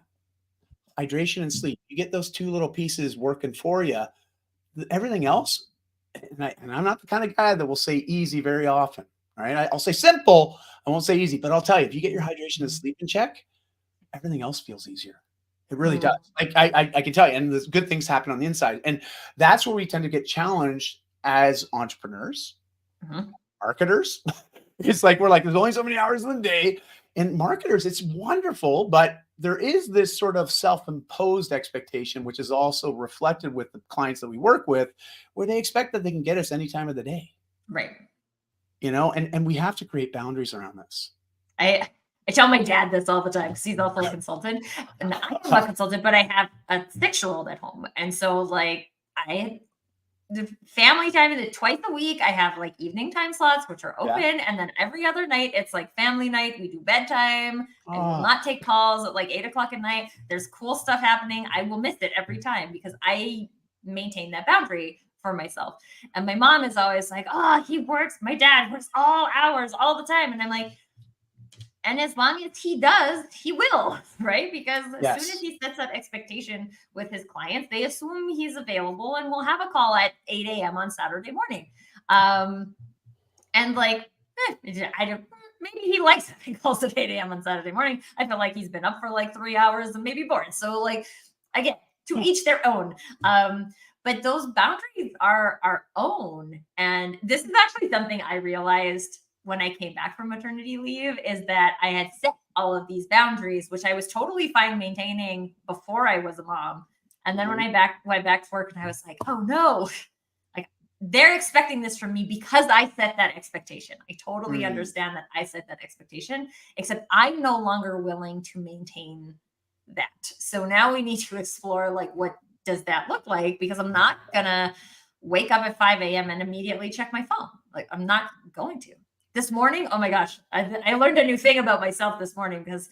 hydration and sleep, you get those two little pieces working for you. Everything else, and I'm not the kind of guy that will say easy very often. All right. I'll say simple. I won't say easy, but I'll tell you, if you get your hydration and sleep in check, everything else feels easier. It really does. Like I can tell you, and there's good things happen on the inside. And that's where we tend to get challenged as entrepreneurs, marketers. It's like, we're like, there's only so many hours in the day. And marketers, it's wonderful, but there is this sort of self-imposed expectation, which is also reflected with the clients that we work with, where they expect that they can get us any time of the day. Right. And we have to create boundaries around this. I tell my dad this all the time because he's also a consultant. And I'm not a consultant, but I have a 6-year-old at home. And so like the family time is twice a week. I have like evening time slots, which are open. Yeah. And then every other night, it's like family night. We do bedtime. I will not take calls at like 8:00 at night. There's cool stuff happening. I will miss it every time because I maintain that boundary for myself. And my mom is always like, oh, my dad works all hours all the time. And I'm like, and as long as he does, he will, right? Because as soon as he sets that expectation with his clients, they assume he's available and we'll have a call at 8 a.m. on Saturday morning. And like, maybe he likes having calls at 8 a.m. on Saturday morning. I feel like he's been up for like 3 hours and maybe bored. So like, again, to each their own. but those boundaries are our own. And this is actually something I realized when I came back from maternity leave, is that I had set all of these boundaries, which I was totally fine maintaining before I was a mom. And then when Mhm. I went back to work, and I was like, oh no, like they're expecting this from me because I set that expectation. I totally Mm. understand that I set that expectation, except I'm no longer willing to maintain that. So now we need to explore, like, what does that look like? Because I'm not gonna wake up at 5 a.m. and immediately check my phone. Like, I'm not going to. This morning, oh my gosh, I learned a new thing about myself this morning because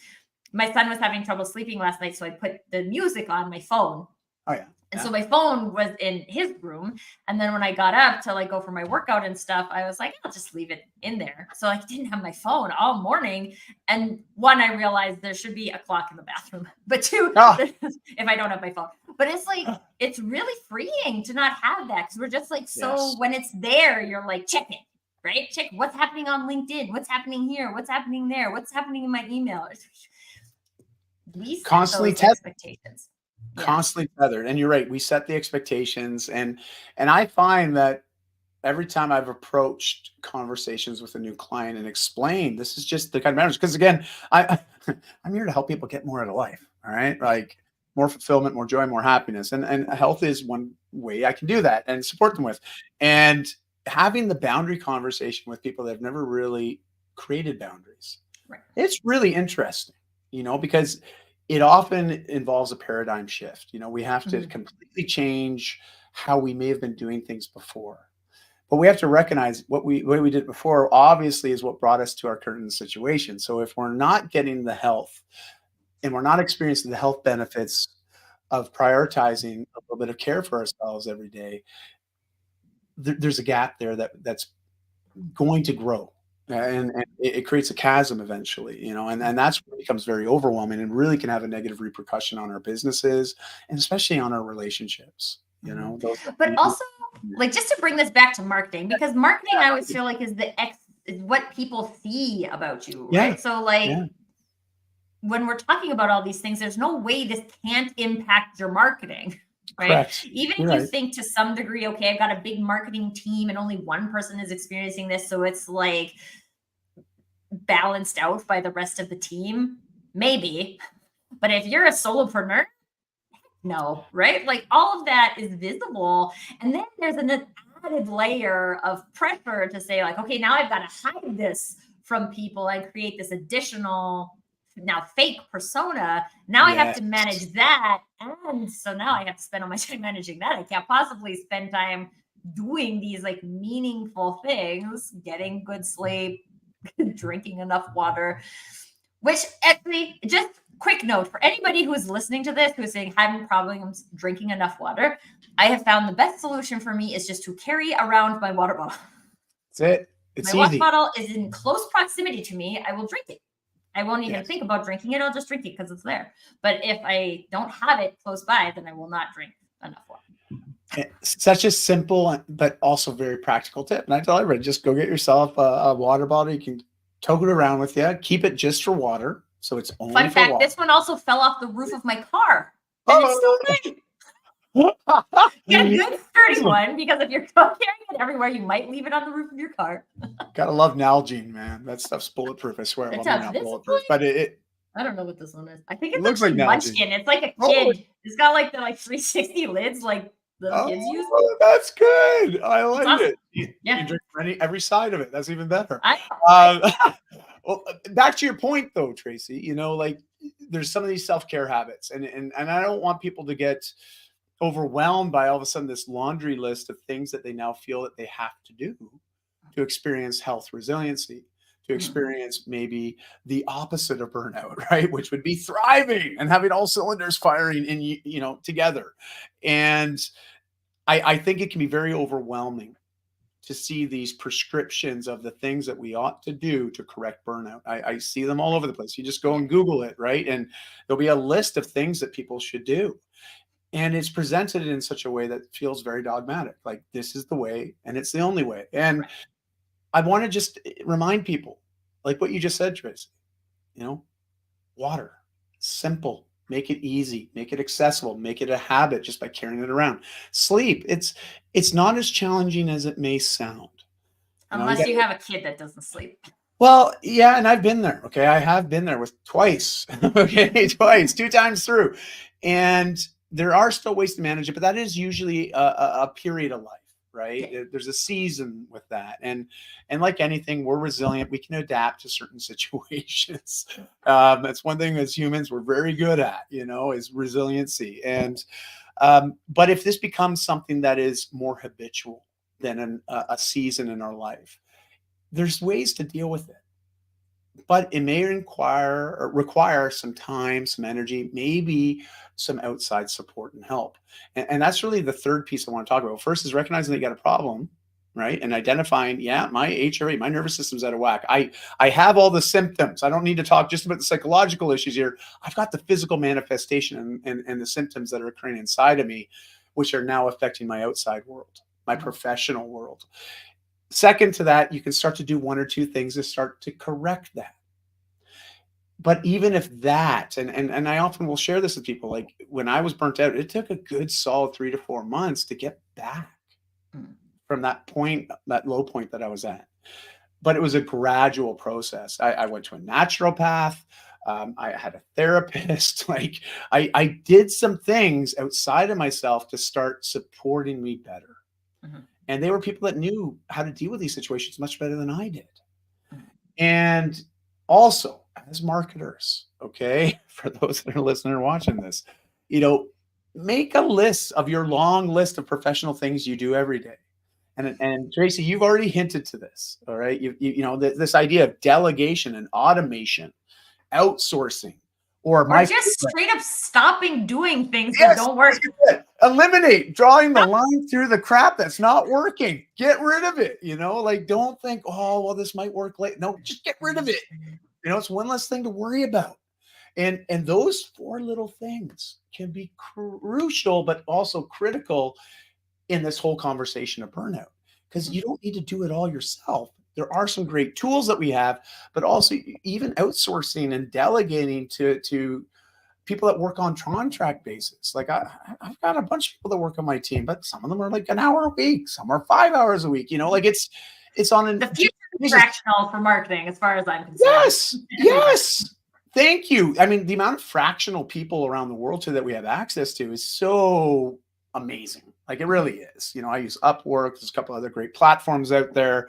my son was having trouble sleeping last night. So I put the music on my phone, Oh yeah. and Yeah. so my phone was in his room. And then when I got up to like go for my workout and stuff, I was like, I'll just leave it in there. So I didn't have my phone all morning. And one, I realized there should be a clock in the bathroom. But two, Ah, if I don't have my phone. But it's like, it's really freeing to not have that, because we're just like, so yes. when it's there, you're like, check it, right? Check what's happening on LinkedIn, what's happening here, what's happening there, what's happening in my email. We set Constantly those tested. expectations. Yeah. Constantly tethered. And you're right. We set the expectations, and I find that every time I've approached conversations with a new client and explained this is just the kind of matters, because again, I'm here to help people get more out of life. All right. Yeah. Like more fulfillment, more joy, more happiness. And health is one way I can do that and support them with. And having the boundary conversation with people that have never really created boundaries, Right. it's really interesting, because it often involves a paradigm shift. We have to Mhm. completely change how we may have been doing things before. But we have to recognize what we did before obviously is what brought us to our current situation. So if we're not getting the health and we're not experiencing the health benefits of prioritizing a little bit of care for ourselves every day, there's a gap there that's going to grow. And it creates a chasm eventually, and that's where it becomes very overwhelming and really can have a negative repercussion on our businesses and especially on our relationships. Mhm. Those that But we also, like, just to bring this back to marketing, because marketing, I always feel like, is what people see about you, yeah, right? So, like, yeah, when we're talking about all these things, there's no way this can't impact your marketing, right? correct. Even You're if you right. think to some degree, okay, I've got a big marketing team and only one person is experiencing this, so it's like balanced out by the rest of the team, maybe. But if you're a solopreneur, no, right? Like, all of that is visible. And then there's an added layer of pressure to say, like, okay, now I've got to hide this from people and create this additional, now fake persona. Now I have Yes. to manage that. And so now I have to spend all my time managing that. I can't possibly spend time doing these like meaningful things, getting good sleep, drinking enough water, which actually, just quick note for anybody who is listening to this who is saying having problems drinking enough water, I have found the best solution for me is just to carry around my water bottle. That's it. My It's water easy. bottle is in close proximity to me. I will drink it. I won't even Yes. think about drinking it. I'll just drink it because it's there. But if I don't have it close by, then I will not drink enough water. It's such a simple but also very practical tip. And I tell everybody, just go get yourself a water bottle. You can tote it around with you. Keep it just for water. So it's only Fun for fact, water. this one also fell off the roof of my car and it's still Oh, there. Get a good sturdy awesome. one, because if you're carrying it everywhere, you might leave it on the roof of your car. Gotta love Nalgene, man. That stuff's bulletproof. I swear. It's Well, maybe a not this bulletproof, but it I don't know what this one is. I think it it's looks like actually Nalgene. Munchkin. It's like a Oh, kid. It's got like the 360 lids like little kids use. oh, that's good. I It's like awesome. it. You Yeah. drink every side of it. That's even better. I Um, well, back to your point though, Tracy, like there's some of these self-care habits and I don't want people to get overwhelmed by all of a sudden this laundry list of things that they now feel that they have to do to experience health resiliency, to Mhm. experience maybe the opposite of burnout, right? Which would be thriving and having all cylinders firing in together. And I think it can be very overwhelming to see these prescriptions of the things that we ought to do to correct burnout. I see them all over the place. You just go Yeah. and Google it, right? And there'll be a list of things that people should do. And it's presented in such a way that feels very dogmatic. Like this is the way and it's the only way. And Right. I want to just remind people, like what you just said, Tracy, you know, water, simple. Make it easy, make it accessible, make it a habit just by carrying it around. Sleep, it's not as challenging as it may sound. Unless you have a kid that doesn't sleep. Well, yeah, and I've been there. Okay, I have been there with twice. Okay, twice, 2 times through, and there are still ways to manage it, but that is usually a period of life, right? Yeah. There's a season with that, and like anything, we're resilient. We can adapt to certain situations. That's one thing as humans we're very good at, is resiliency. And but if this becomes something that is more habitual than a season in our life, there's ways to deal with it, but it may require some time, some energy, maybe some outside support and help. And that's really the third piece I want to talk about. First is recognizing that you got a problem, right? And identifying, yeah, my HRA, my nervous system's out of whack. I have all the symptoms. I don't need to talk just about the psychological issues here. I've got the physical manifestation and the symptoms that are occurring inside of me, which are now affecting my outside world, my professional world. Second to that, you can start to do one or two things to start to correct that. But even if that, and I often will share this with people, like when I was burnt out, it took a good solid 3 to 4 months to get back from that point, that low point that I was at. But it was a gradual process. I went to a naturopath. I had a therapist. Like I did some things outside of myself to start supporting me better. And they were people that knew how to deal with these situations much better than I did. And also, as marketers, okay, for those that are listening or watching this, make a list of your long list of professional things you do every day. And Tracy, you've already hinted to this, all right? This idea of delegation and automation, outsourcing, or just straight up stopping doing things that don't work. Eliminate, drawing the line through the crap that's not working. Get rid of it. Like don't think, oh, well, this might work later. No, just get rid of it. It's one less thing to worry about. And those 4 little things can be crucial, but also critical in this whole conversation of burnout, because you don't need to do it all yourself. There are some great tools that we have, but also even outsourcing and delegating to people that work on contract basis. Like I've got a bunch of people that work on my team, but some of them are like an hour a week, some are 5 hours a week. Like it's on the future is fractional for marketing, as far as I'm concerned. Yes. Thank you. I mean, the amount of fractional people around the world too that we have access to is so amazing. Like it really is. I use Upwork. There's a couple other great platforms out there,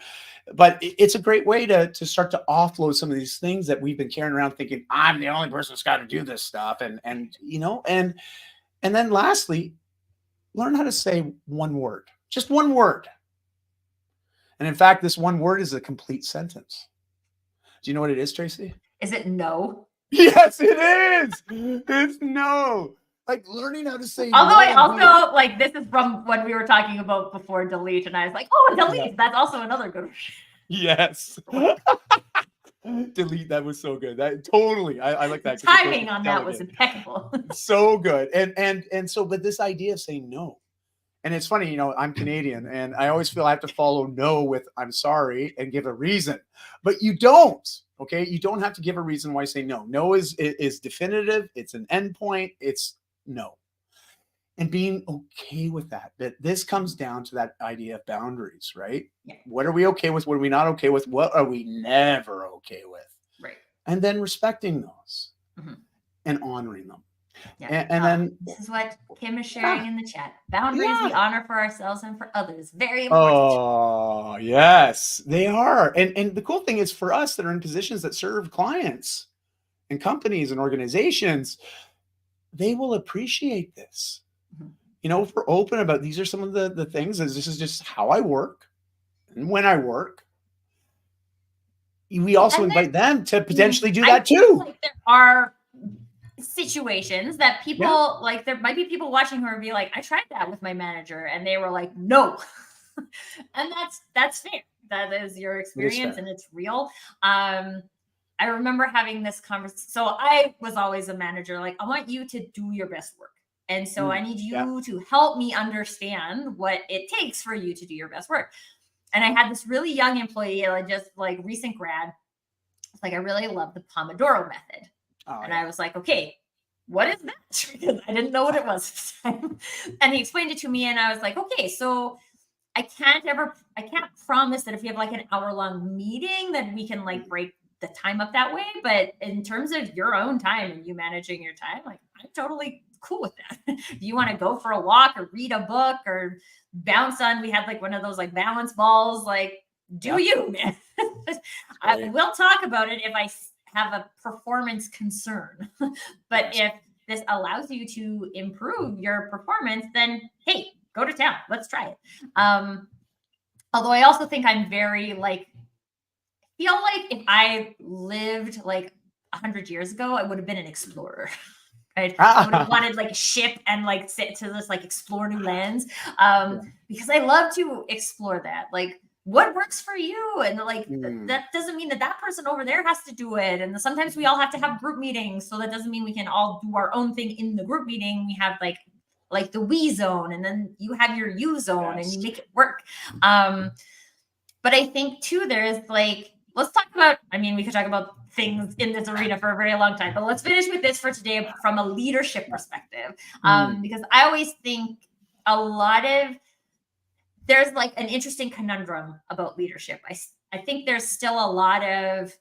but it's a great way to start to offload some of these things that we've been carrying around thinking I'm the only person that's got to do this stuff. And then lastly, learn how to say one word, just one word. And in fact, this one word is a complete sentence. Do you know what it is, Tracy? Is it no? Yes, it is. It's no. Like learning how to say Although no. I also like, this is from when we were talking about before delete, and I was like, oh, delete. Yeah. That's also another good one. Yes. Delete. That was so good. That totally. I like that. Timing on that was impeccable. So good. And so, but this idea of saying no. And it's funny, I'm Canadian and I always feel I have to follow no with I'm sorry and give a reason, but you don't. Okay. You don't have to give a reason why you say no. No is definitive. It's an endpoint. It's no. And being okay with that. That this comes down to that idea of boundaries, right? Yeah. What are we okay with? What are we not okay with? What are we never okay with? Right. And then respecting those and honoring them. Yeah. And then this is what Kim is sharing in the chat. Boundaries we honor for ourselves and for others. Very important. Oh, yes, they are. And the cool thing is for us that are in positions that serve clients and companies and organizations, they will appreciate this. If we're open about these are some of the things, as this is just how I work and when I work. We also invite them to potentially do that too. Like there are situations that people like, there might be people watching who are be like, I tried that with my manager and they were like, no. And that's fair. That is your experience and it's real. I remember having this conversation. So I was always a manager. Like, I want you to do your best work. And so I need you to help me understand what it takes for you to do your best work. And I had this really young employee, just like recent grad. It's like, I really love the Pomodoro method. And I was like, okay, what is that? Because I didn't know what it was this time. And he explained it to me, and I was like, okay, so I can't promise that if we have like an hour-long meeting that we can like break the time up that way. But in terms of your own time and you managing your time, like I'm totally cool with that. If you want to go for a walk or read a book or bounce on, we had like one of those like balance balls, like do you, man. I will talk about it if I have a performance concern. But if this allows you to improve your performance, then hey, go to town. Let's try it. Although I also think I'm very like, feel like if I lived like 100 years ago, I would have been an explorer. Right? I would have wanted like a ship and like sit to this like explore new lands. Because I love to explore that. Like what works for you, and like that doesn't mean that that person over there has to do it. And sometimes we all have to have group meetings, so that doesn't mean we can all do our own thing in the group meeting. We have like the we zone, and then you have your you zone, and you make it work. But I think too, there's like, let's talk about, I mean, we could talk about things in this arena for a very long time, but let's finish with this for today from a leadership perspective. Because I always think there's like an interesting conundrum about leadership. I think there's still a lot of,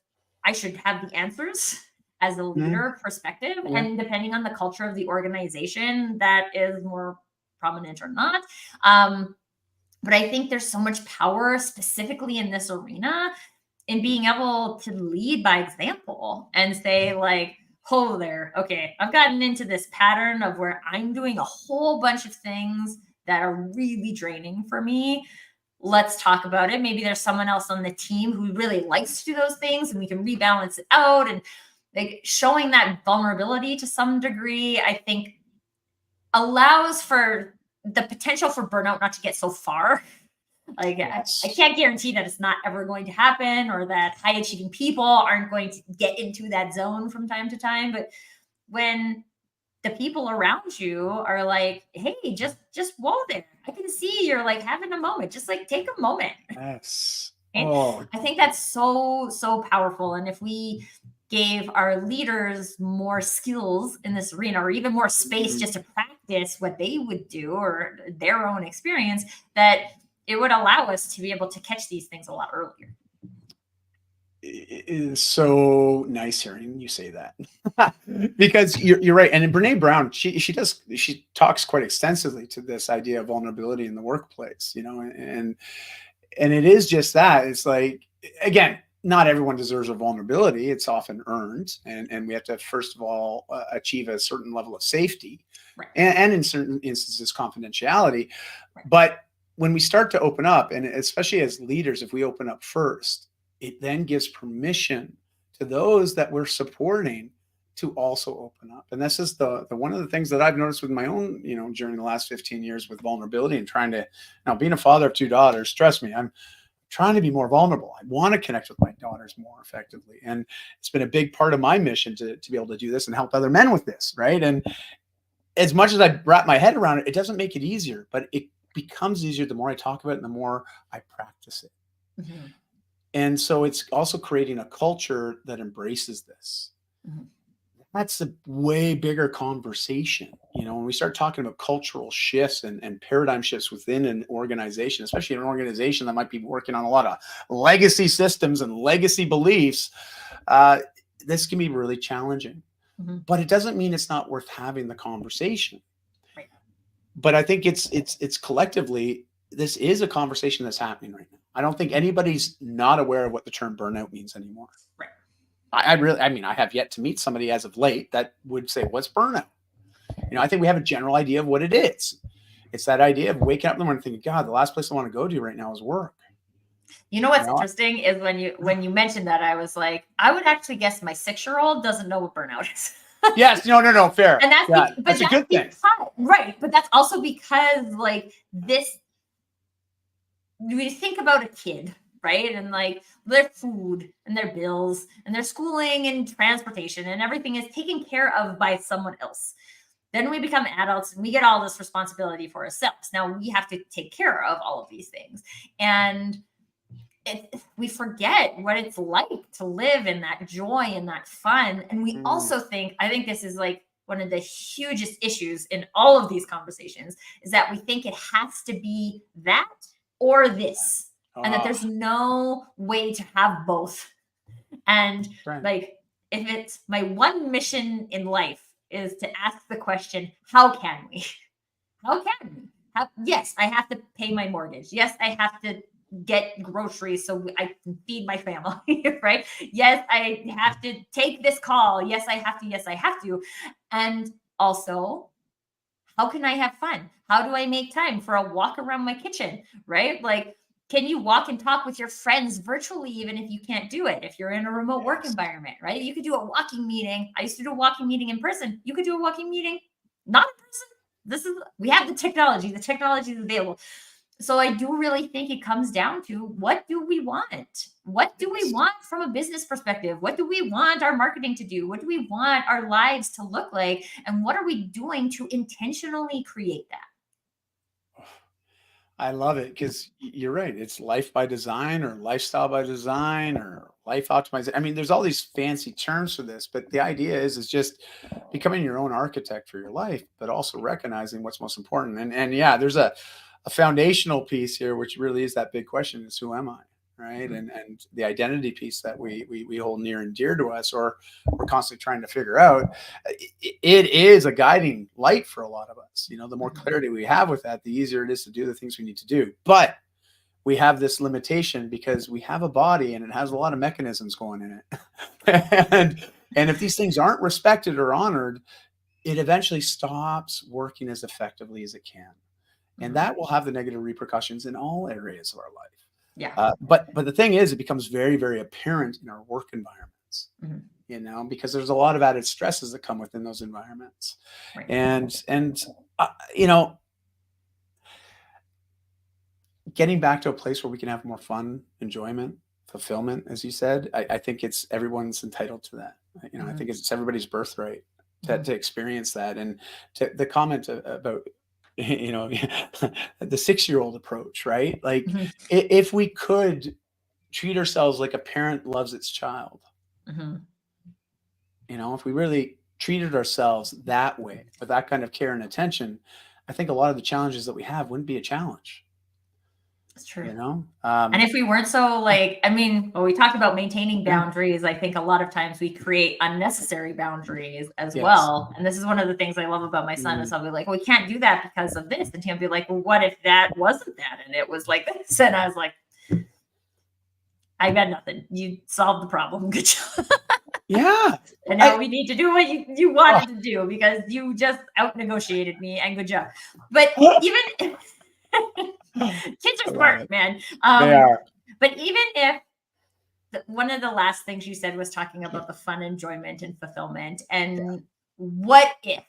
I should have the answers as a leader perspective. And depending on the culture of the organization, that is more prominent or not. But I think there's so much power specifically in this arena in being able to lead by example and say like, oh there, okay, I've gotten into this pattern of where I'm doing a whole bunch of things that are really draining for me. Let's talk about it. Maybe there's someone else on the team who really likes to do those things, and we can rebalance it out. And like showing that vulnerability to some degree, I think allows for the potential for burnout not to get so far. Like I can't guarantee that it's not ever going to happen, or that high achieving people aren't going to get into that zone from time to time. But when the people around you are like, hey, just whoa there, I can see you're like having a moment, just like take a moment. Yes. I think that's so powerful. And if we gave our leaders more skills in this arena, or even more space just to practice what they would do or their own experience, that it would allow us to be able to catch these things a lot earlier. It is so nice hearing you say that. Because you're right. And Brene Brown, she talks quite extensively to this idea of vulnerability in the workplace, and it is just that. It's like, again, not everyone deserves a vulnerability. It's often earned, and we have to first of all achieve a certain level of safety, and in certain instances confidentiality. But when we start to open up, and especially as leaders, if we open up first, it then gives permission to those that we're supporting to also open up. And this is the one of the things that I've noticed with my own, during the last 15 years with vulnerability and trying to, now being a father of 2 daughters, trust me, I'm trying to be more vulnerable. I want to connect with my daughters more effectively. And it's been a big part of my mission to be able to do this and help other men with this. Right. And as much as I wrap my head around it, it doesn't make it easier, but it becomes easier the more I talk about it and the more I practice it. Mm-hmm. And so it's also creating a culture that embraces this. Mm-hmm. That's a way bigger conversation. When we start talking about cultural shifts and paradigm shifts within an organization, especially an organization that might be working on a lot of legacy systems and legacy beliefs, this can be really challenging. Mm-hmm. But it doesn't mean it's not worth having the conversation. Right. But I think it's collectively, this is a conversation that's happening right now. I don't think anybody's not aware of what the term burnout means anymore. Right. I have yet to meet somebody as of late that would say, what's burnout? I think we have a general idea of what it is. It's that idea of waking up in the morning thinking, God, the last place I want to go to right now is work. What's interesting is when you mentioned that, I was like, I would actually guess my 6-year-old doesn't know what burnout is. Yes, no, fair. And that's a good thing. Right. But that's also because like this, we think about a kid, right? And like their food and their bills and their schooling and transportation and everything is taken care of by someone else. Then we become adults and we get all this responsibility for ourselves. Now we have to take care of all of these things. And we forget what it's like to live in that joy and that fun. And we also think, I think this is like one of the hugest issues in all of these conversations is that we think it has to be that or this, and that there's no way to have both. And like, if it's my one mission in life is to ask the question, how can we? How can we? Yes, I have to pay my mortgage. Yes, I have to get groceries so I can feed my family, right? Yes, I have to take this call. Yes, I have to. Yes, I have to. And also, how can I have fun? How do I make time for a walk around my kitchen, right? Like, can you walk and talk with your friends virtually, even if you can't do it? If you're in a remote work environment, right? You could do a walking meeting. I used to do a walking meeting in person. You could do a walking meeting not in person. We have the technology is available. So I do really think it comes down to, what do we want? What do we want from a business perspective? What do we want our marketing to do? What do we want our lives to look like? And what are we doing to intentionally create that? I love it, because you're right. It's life by design, or lifestyle by design, or life optimization. I mean, there's all these fancy terms for this, but the idea is just becoming your own architect for your life, but also recognizing what's most important. And yeah, there's a foundational piece here, which really is that big question: is who am I? Right. And the identity piece that we hold near and dear to us, or we're constantly trying to figure out. It is a guiding light for a lot of us. The more clarity we have with that, the easier it is to do the things we need to do. But we have this limitation because we have a body and it has a lot of mechanisms going in it. and if these things aren't respected or honored, it eventually stops working as effectively as it can. And that will have the negative repercussions in all areas of our life. Yeah. But the thing is, it becomes very, very apparent in our work environments, because there's a lot of added stresses that come within those environments. Right. And getting back to a place where we can have more fun, enjoyment, fulfillment, as you said, I think everyone's entitled to that. I think it's everybody's birthright to experience that. And to the comment about the 6-year-old approach, right? Like, if we could treat ourselves like a parent loves its child, if we really treated ourselves that way, with that kind of care and attention, I think a lot of the challenges that we have wouldn't be a challenge. It's true. And if we weren't so when we talked about maintaining boundaries, I think a lot of times we create unnecessary boundaries as well. And this is one of the things I love about my son is I'll be like, well, we can't do that because of this. And he'll be like, well, what if that wasn't that? And it was like this. And I was like, I got nothing. You solved the problem. Good job. Yeah. And now we need to do what you wanted to do, because you just out negotiated me, and good job. But even kids are smart, man. They are. But even if one of the last things you said was talking about the fun, enjoyment, and fulfillment, and what if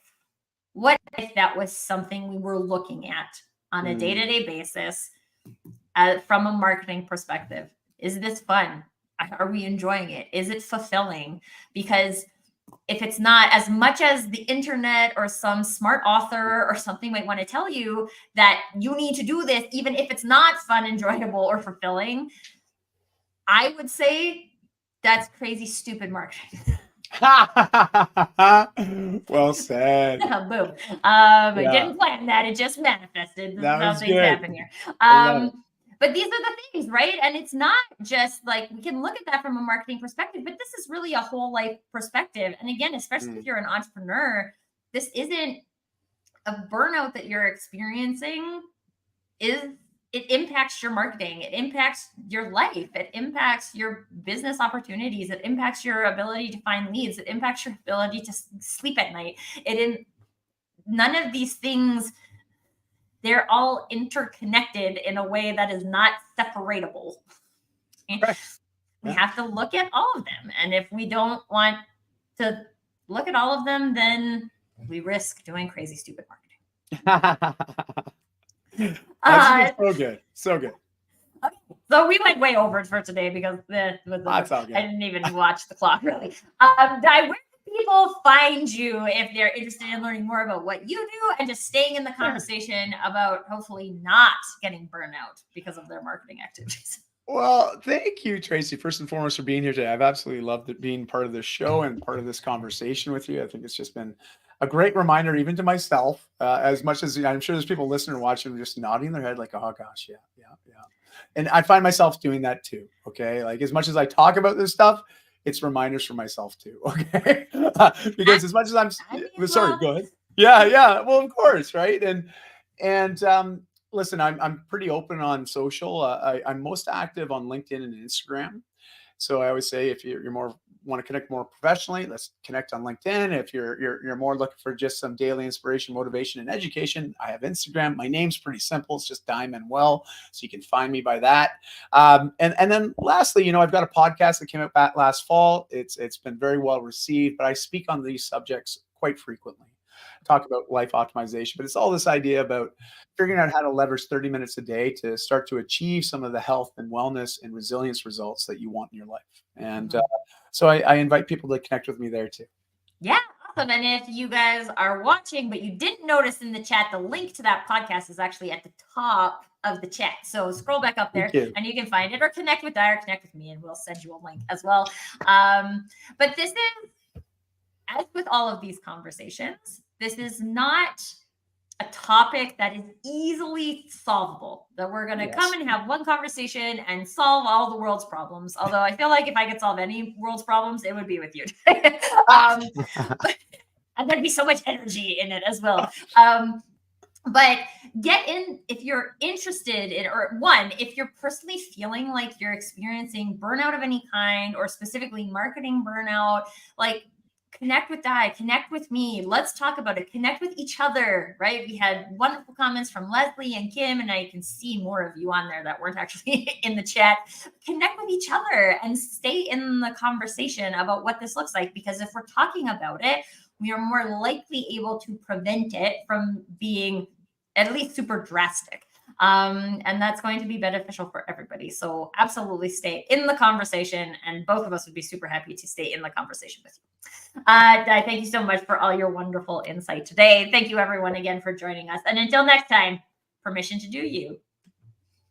that was something we were looking at on a day-to-day basis from a marketing perspective? Is this fun? Are we enjoying it? Is it fulfilling? Because if it's not, as much as the internet or some smart author or something might want to tell you that you need to do this, even if it's not fun, enjoyable, or fulfilling, I would say that's crazy, stupid marketing. Well said. Boom. I didn't plan that. It just manifested. This is how things happen here. But these are the things, right? And it's not just like, we can look at that from a marketing perspective, but this is really a whole life perspective. And again, especially if you're an entrepreneur, this isn't a burnout that you're experiencing. It impacts your marketing. It impacts your life. It impacts your business opportunities. It impacts your ability to find leads. It impacts your ability to sleep at night. None of these things, they're all interconnected in a way that is not separatable. Right. We have to look at all of them. And if we don't want to look at all of them, then we risk doing crazy, stupid marketing. That's so good. So good. Okay. So we went way over for today because That's all good. I didn't even watch the clock, really. Dai, where people find you if they're interested in learning more about what you do and just staying in the conversation about hopefully not getting burnout because of their marketing activities? Well, thank you, Tracy, first and foremost for being here today. I've absolutely loved being part of this show and part of this conversation with you. I think it's just been a great reminder, even to myself, as much as I'm sure there's people listening and watching just nodding their head like, oh gosh, yeah, yeah, yeah. And I find myself doing that too. Okay. Like as much as I talk about this stuff, it's reminders for myself too. Okay. Because as much as I mean, sorry, well, go ahead. Yeah. Yeah. Well, of course. Right. And listen, I'm pretty open on social. I'm most active on LinkedIn and Instagram. So I always say if you're more want to connect more professionally, let's connect on LinkedIn. If you're more looking for just some daily inspiration, motivation, and education, I have Instagram. My name's pretty simple. It's just Dai Manuel, so you can find me by that. And then lastly, I've got a podcast that came out back last fall. It's been very well received, but I speak on these subjects quite frequently. Talk about life optimization, but it's all this idea about figuring out how to leverage 30 minutes a day to start to achieve some of the health and wellness and resilience results that you want in your life. And so I invite people to connect with me there too. Yeah, awesome. And if you guys are watching, but you didn't notice in the chat, the link to that podcast is actually at the top of the chat. So scroll back up there and you can find it, or connect with Dai or connect with me and we'll send you a link as well. But this is, as with all of these conversations, this is not a topic that is easily solvable, that we're going to come and have one conversation and solve all the world's problems. Although I feel like if I could solve any world's problems, it would be with you. And there'd be so much energy in it as well. But get in if you're interested in, or one, if you're personally feeling like you're experiencing burnout of any kind, or specifically marketing burnout, like connect with Dai, connect with me. Let's talk about it. Connect with each other, right? We had wonderful comments from Leslie and Kim, and I can see more of you on there that weren't actually in the chat. Connect with each other and stay in the conversation about what this looks like, because if we're talking about it, we are more likely able to prevent it from being at least super drastic. And that's going to be beneficial for everybody. So absolutely stay in the conversation, and both of us would be super happy to stay in the conversation with you. Dai, thank you so much for all your wonderful insight today. Thank you everyone again for joining us. And until next time, permission to do you.